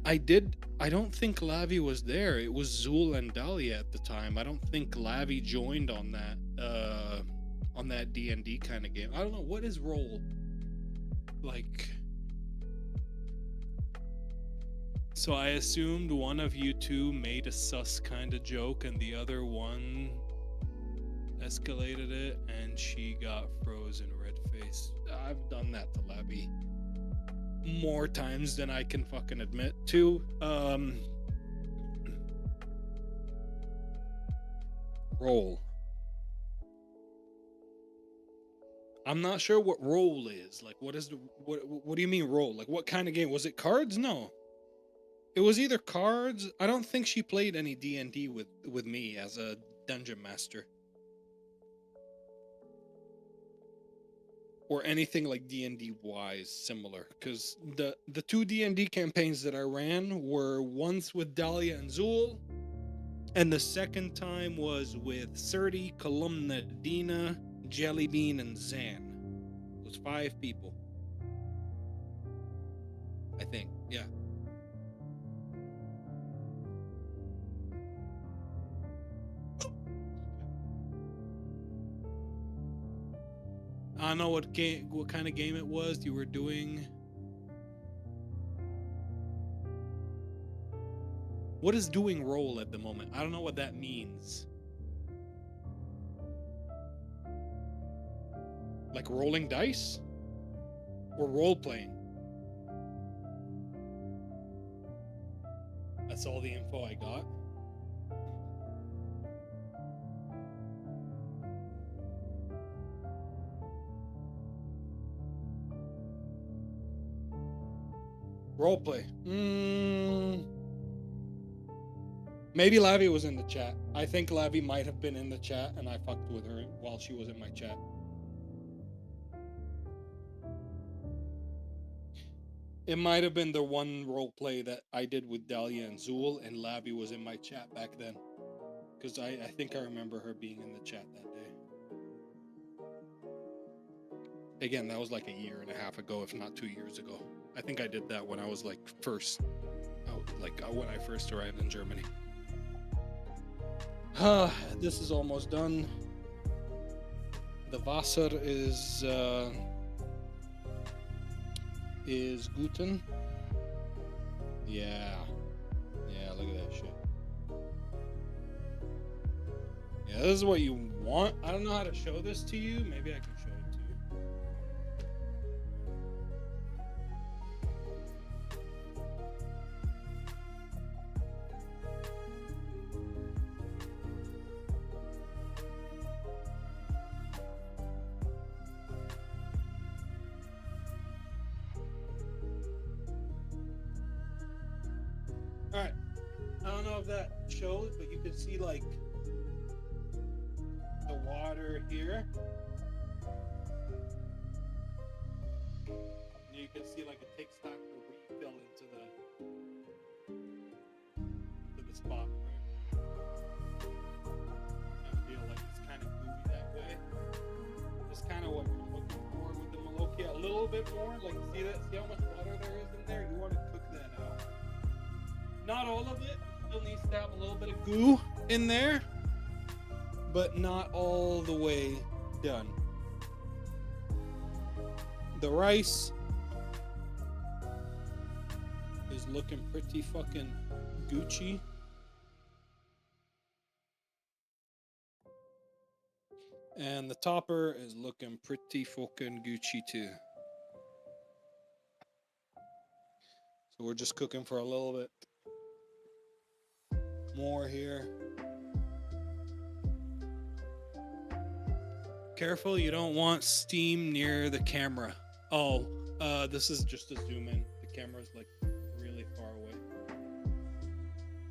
I don't think Lavi was there. It was Zul and Dahlia at the time. I don't think Lavi joined on that D&D kind of game. I don't know, what is role? Like, so I assumed one of you two made a sus kind of joke and the other one escalated it and she got frozen red face. I've done that to Lavi more times than I can fucking admit to. Roll. I'm not sure what roll is. Like, what do you mean roll? Like, what kind of game? Was it cards? No. It was either cards. I don't think she played any D&D with me as a dungeon master. Or anything like D&D wise similar. Because the two D&D campaigns that I ran were once with Dahlia and Zul, and the second time was with Surti, Columna, Dina, Jellybean, and Zan. It was 5 people. I think, yeah. I don't know what kind of game it was you were doing. What is doing roll at the moment? I don't know what that means. Like rolling dice? Or role playing? That's all the info I got. Roleplay. Maybe Lavi was in the chat. I think Lavi might have been in the chat and I fucked with her while she was in my chat. It might have been the one roleplay that I did with Dahlia and Zul, and Lavi was in my chat back then. Because I think I remember her being in the chat that day. Again, that was like a year and a half ago, if not 2 years ago. I think I did that when I was like when I first arrived in Germany. This is almost done. The Wasser is guten. Yeah, look at that shit. Yeah, this is what you want. I don't know how to show this to you. Maybe I can show it to you. All right. I don't know if that shows, but you can see like the water here. You can see like it takes time to refill into the spot, right? I feel like it's kind of gooey that way. That's kind of what you're looking for with the Molokia. A little bit more, like see how much water there is in there? You want to cook that out. Not all of it. Still needs to have a little bit of goo in there, but not all the way done. The rice is looking pretty fucking Gucci. And the topper is looking pretty fucking Gucci too. So we're just cooking for a little bit more here. Careful, you don't want steam near the camera. Oh, this is just a zoom in. The camera's like really far away.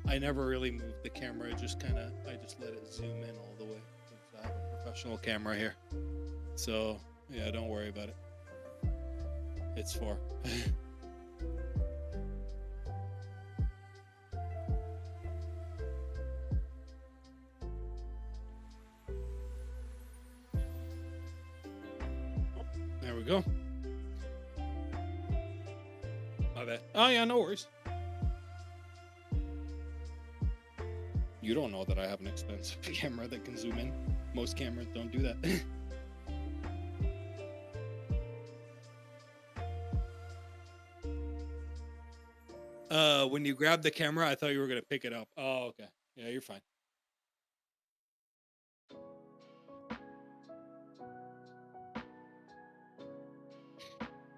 I never really moved the camera. I just let it zoom in all the way. I have a professional camera here. So, yeah, don't worry about it. It's far. There we go. bad. Oh yeah, no worries. You don't know that I have an expensive camera that can zoom in. Most cameras don't do that. When you grabbed the camera, I thought you were gonna pick it up. Oh, okay. Yeah, you're fine.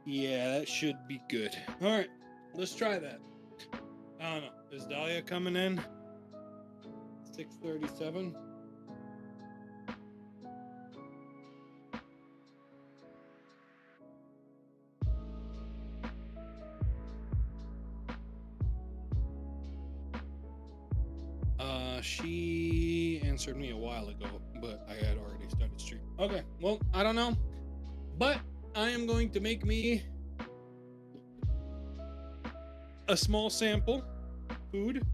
Yeah, that should be good. All right, let's try that. I don't know. Is Dahlia coming in? 6:37. She answered me a while ago, but I had already started stream. Okay, well, I don't know, but I am going to make me a small sample food.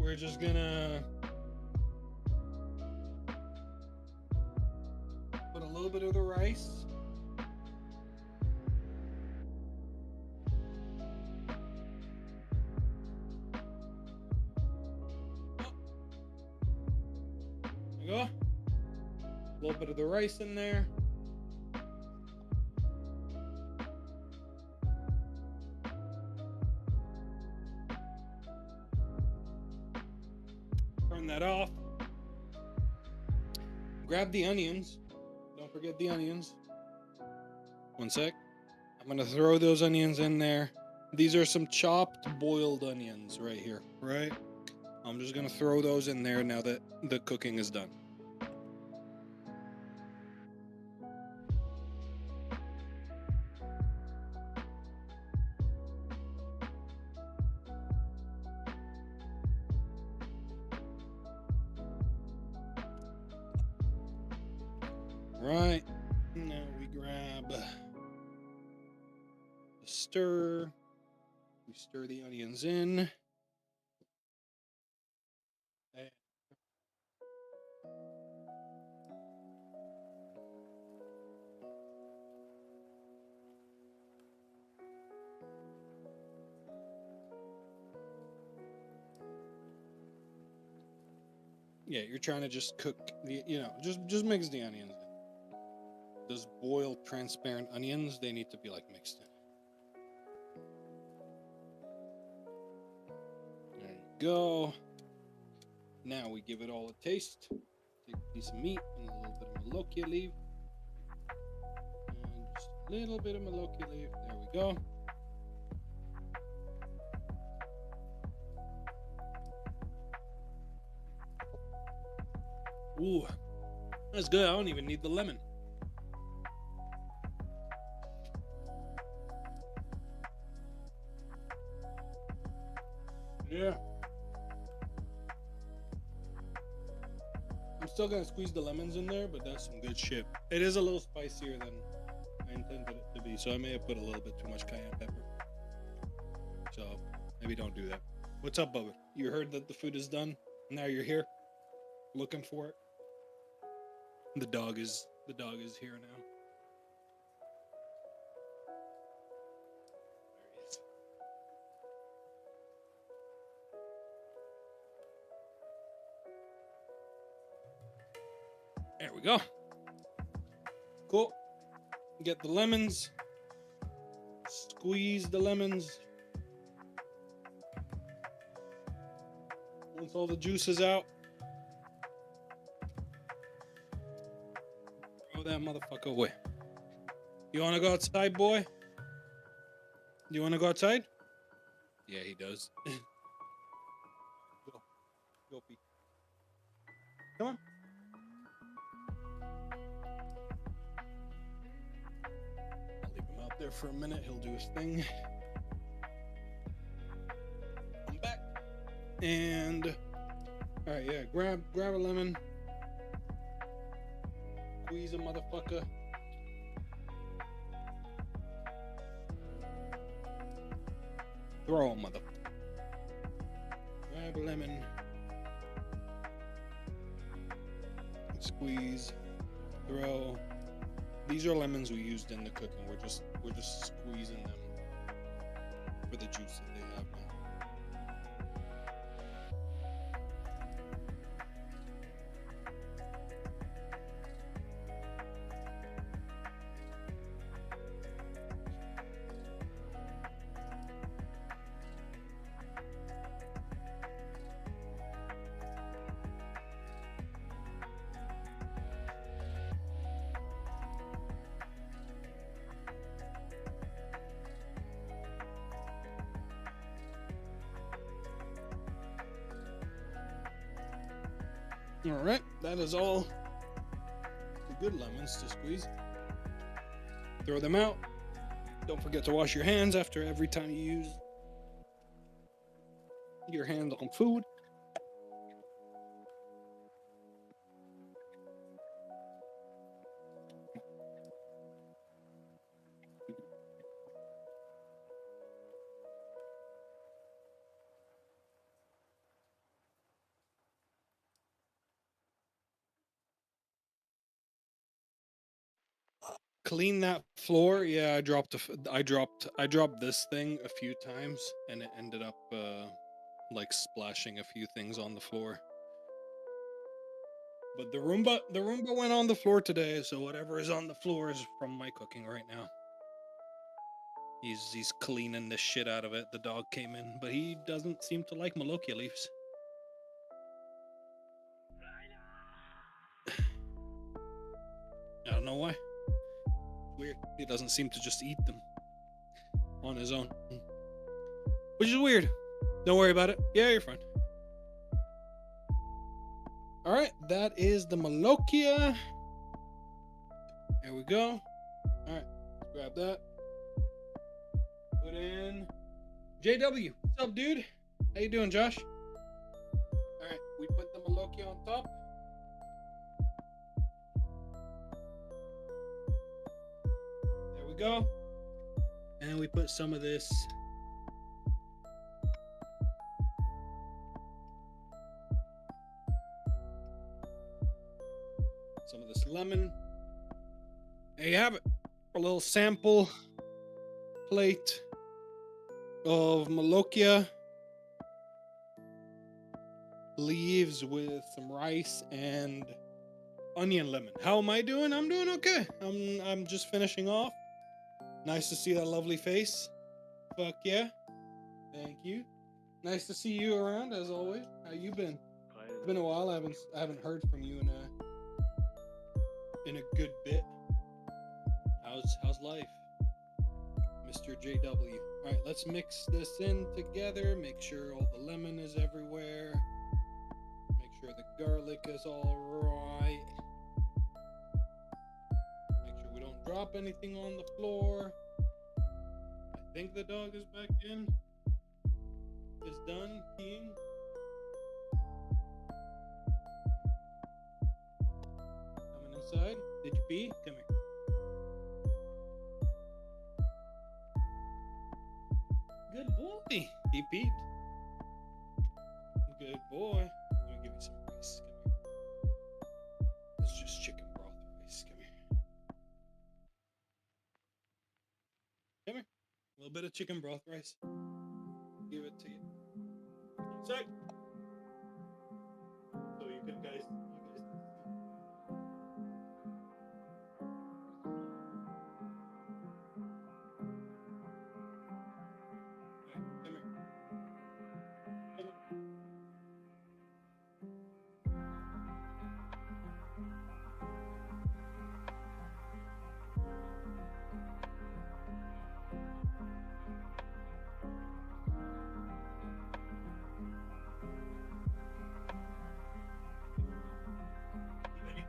We're just gonna put a little bit of the rice. There you go. A little bit of the rice in there. Turn that off. Grab the onions. Don't forget the onions. One sec. I'm gonna throw those onions in there. These are some chopped boiled onions right here, right? I'm just gonna throw those in there now that the cooking is done. Right. Now we grab the stir. We stir the onions in. Yeah, you're trying to just cook the, just mix the onions in. Those boiled transparent onions, they need to be like mixed in. There you go. Now we give it all a taste. Take a piece of meat and a little bit of Molokia leaf. And just a little bit of Molokia leaf. There we go. Ooh, that's good. I don't even need the lemon. Yeah. I'm still gonna squeeze the lemons in there, but that's some good shit. It is a little spicier than I intended it to be, so I may have put a little bit too much cayenne pepper. So maybe don't do that. What's up, Bubba? You heard that the food is done? Now you're here, looking for it. The dog is here now. There we go. Cool. Get the lemons. Squeeze the lemons. Once all the juice is out, throw that motherfucker away. You want to go outside, boy? You want to go outside? Yeah, he does. Go pee. Come on. I'll leave him out there for a minute. He'll do his thing. I'm back. And all right, yeah, grab a lemon. Squeeze a motherfucker. Throw a motherfucker. Grab a lemon. Squeeze. Throw. These are lemons we used in the cooking. We're just squeezing them the juice that they have now. All right, that is all the good lemons to squeeze. Throw them out. Don't forget to wash your hands after every time you use your hands on food. Clean that floor. Yeah, I dropped this thing a few times, and it ended up like splashing a few things on the floor. But the Roomba went on the floor today, so whatever is on the floor is from my cooking right now. He's cleaning the shit out of it. The dog came in, but he doesn't seem to like Molokia leaves. I don't know why. Weird. He doesn't seem to just eat them on his own, which is weird. Don't worry about it. Yeah, you're fine. All right, that is the Molokia. There we go. All right, let's grab that. Put in JW. What's up, dude? How you doing, Josh? All right, we put the Molokia on top. There we go. And we put some of this lemon. There you have it. A little sample plate of Molokia leaves with some rice and onion lemon. How am I doing? I'm doing okay. I'm just finishing off. Nice to see that lovely face. Fuck yeah. Thank you. Nice to see you around as always. How you been? It's been a while. I haven't heard from you in a good bit. How's life, Mr. JW? All right, let's mix this in together. Make sure all the lemon is everywhere. Make sure the garlic is all right. Make sure we don't drop anything on the floor. I think the dog is back in. Is done peeing. Coming inside. Did you pee? Come here. Good boy. He peed. Good boy. Let me give you some rice. Come here. It's just chicken broth rice. Come here. Come here. A little bit of chicken broth rice. Give it to you. Inside. So you guys can see.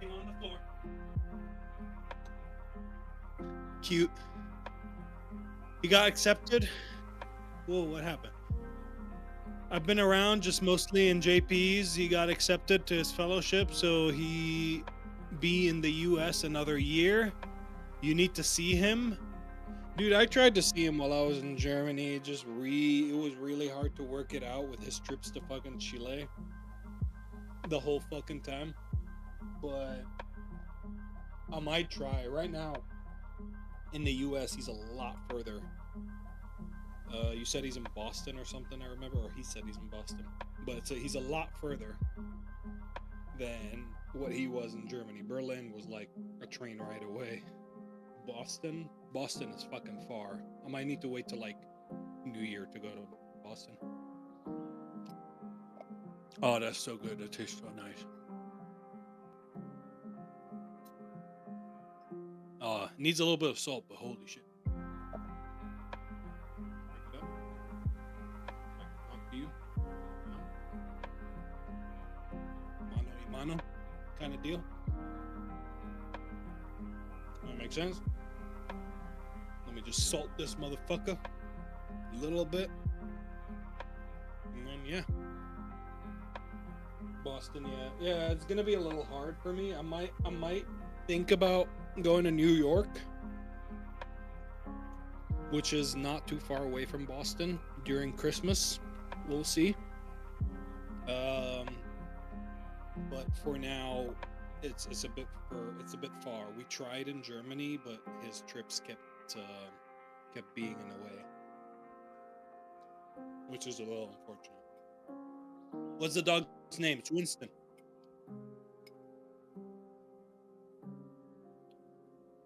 On the floor. Cute. He got accepted. Whoa, what happened? I've been around just mostly in JP's. He got accepted to his fellowship, so he be in the US another year. You need to see him. Dude, I tried to see him while I was in Germany. It was really hard to work it out with his trips to fucking Chile. The whole fucking time. But I might try. Right now, in the US, he's a lot further You said he's in Boston or something, I remember, or he said he's in Boston. But he's a lot further than what he was in Germany. Berlin was like a train ride away. Boston is fucking far. I might need to wait till like New Year to go to Boston. Oh, that's so good. It tastes so nice. Needs a little bit of salt, but holy shit. Pick it up. Like to you. Mano y mano kind of deal. That makes sense. Let me just salt this motherfucker a little bit. And then, yeah. Boston, yeah, it's gonna be a little hard for me. I might think about going to New York, which is not too far away from Boston during Christmas. We'll see. But for now, it's a bit far. We tried in Germany, but his trips kept being in the way, which is a little unfortunate. What's the dog's name? It's Winston.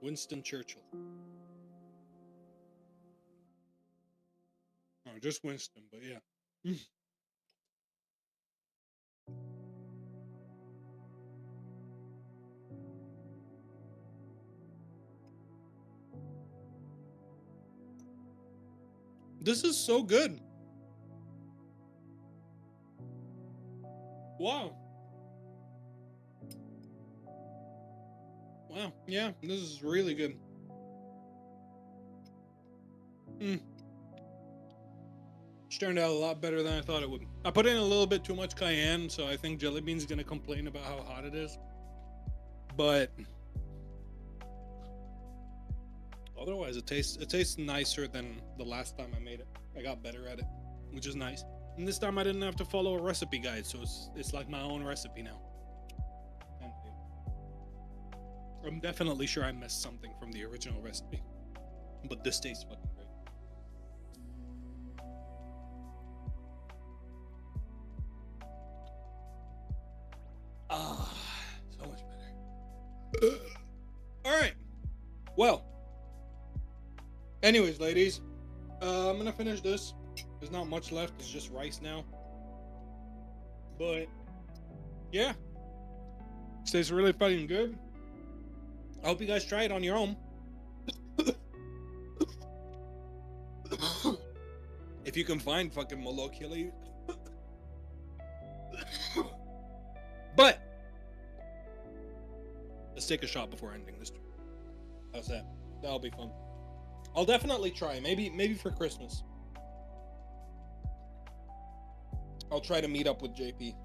Winston Churchill. Oh, just Winston, but yeah. This is so good. Wow. Wow. Yeah, this is really good. It's turned out a lot better than I thought it would. I put in a little bit too much cayenne, so I think Jelly Bean's gonna complain about how hot it is. But otherwise, it tastes nicer than the last time I made it. I got better at it, which is nice. And this time I didn't have to follow a recipe guide, so it's like my own recipe now. I'm definitely sure I missed something from the original recipe, but this tastes fucking great. Ah, so much better. All right. Well. Anyways, ladies, I'm gonna finish this. There's not much left. It's just rice now. But yeah, it tastes really fucking good. I hope you guys try it on your own. If you can find fucking Molokia. But let's take a shot before ending this trip. How's that? That'll be fun. I'll definitely try. Maybe for Christmas. I'll try to meet up with JP.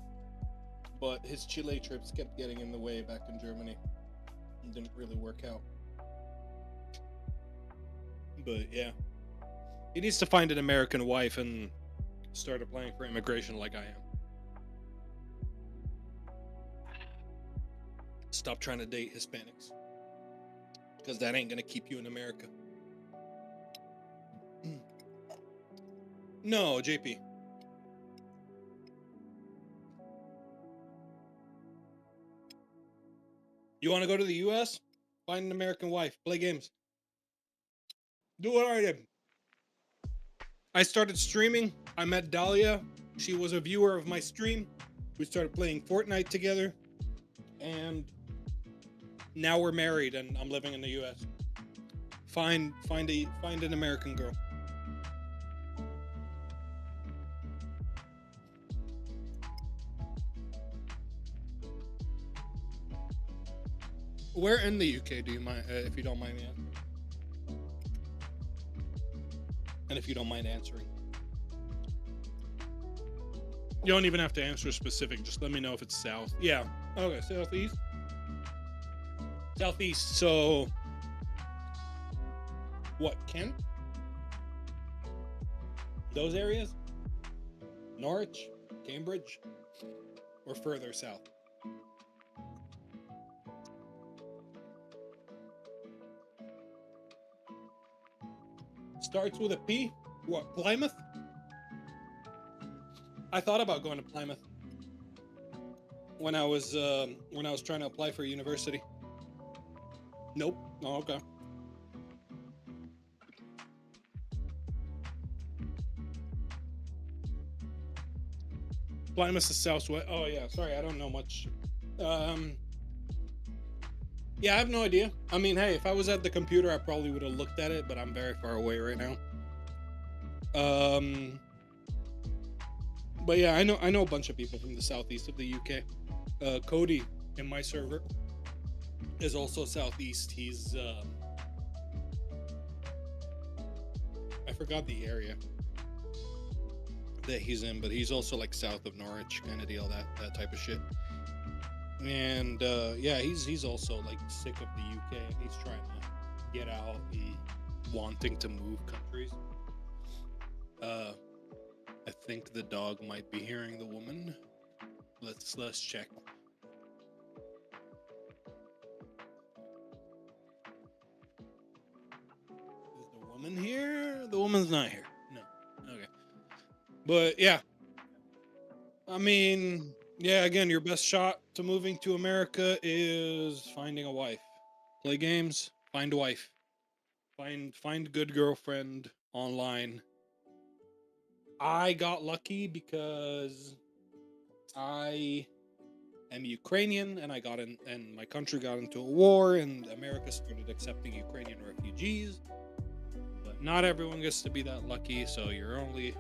But his Chile trips kept getting in the way back in Germany. It didn't really work out. But yeah. He needs to find an American wife and start applying for immigration like I am. Stop trying to date Hispanics. Because that ain't gonna keep you in America. No, JP. You want to go to the US? Find an American wife. Play games. Do what I did. I started streaming. I met Dahlia. She was a viewer of my stream. We started playing Fortnite together. And now we're married and I'm living in the US. Find an American girl. Where in the UK do you mind, if you don't mind me asking? And if you don't mind answering. You don't even have to answer specific. Just let me know if it's south. Yeah. Okay, southeast. Southeast. So, what, Kent? Those areas? Norwich? Cambridge? Or further south? Starts with a P? What, Plymouth? I thought about going to Plymouth when I was trying to apply for university. Nope. Oh, okay. Plymouth is southwest. Oh yeah, sorry, I don't know much. Yeah, I have no idea. I mean, hey, if I was at the computer, I probably would have looked at it, but I'm very far away right now. But yeah, I know a bunch of people from the southeast of the UK. Cody in my server is also southeast. He's I forgot the area that he's in, but he's also like south of Norwich, kind of deal, that type of shit. And yeah, he's also like sick of the UK. He's trying to get out and wanting to move countries. I think the dog might be hearing the woman. Let's check. Is the woman here? The woman's not here. No. Okay. But yeah. I mean, yeah, again, your best shot to moving to America is finding a wife. Play games, find a wife. Find good girlfriend online. I got lucky because I am Ukrainian and and my country got into a war and America started accepting Ukrainian refugees. But not everyone gets to be that lucky, so your only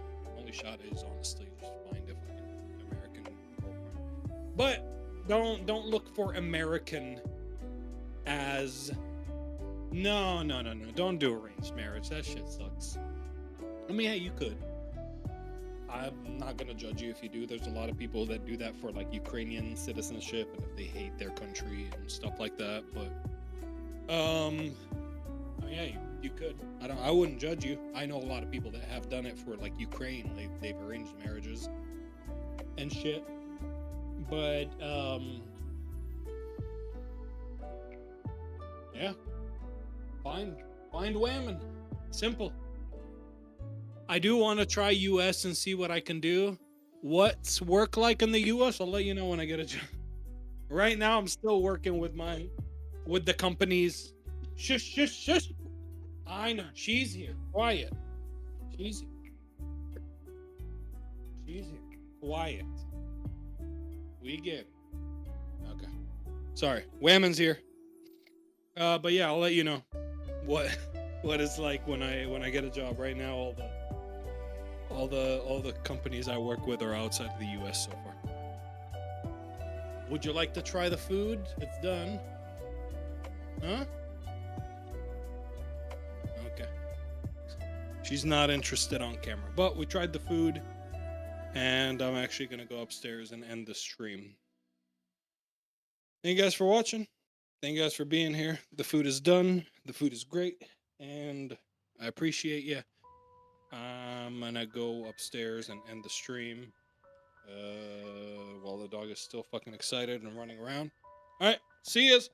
shot is honestly just find a fucking American girlfriend. But don't look for American as no. Don't do arranged marriage. That shit sucks. I mean, yeah, you could. I'm not gonna judge you if you do. There's a lot of people that do that for like Ukrainian citizenship and if they hate their country and stuff like that. But I mean, yeah, you could. I wouldn't judge you. I know a lot of people that have done it for like Ukraine. They've arranged marriages and shit. But yeah, find women. Simple. I do want to try US and see what I can do. What's work like in the US? I'll let you know when I get a job. Right now, I'm still working with the companies. Shush. I know. She's here. Quiet. She's here. Quiet. We get. Okay. Sorry. Whammon's here. But yeah, I'll let you know what it's like when I get a job. Right now, all the companies I work with are outside of the US so far. Would you like to try the food? It's done. Huh? Okay. She's not interested on camera, but we tried the food, and I'm actually gonna go upstairs and end the stream. Thank you guys for watching. Thank you guys for being here. The food is done. The food is great, and I appreciate you. I'm gonna go upstairs and end the stream while the dog is still fucking excited and running around. All right, see yous.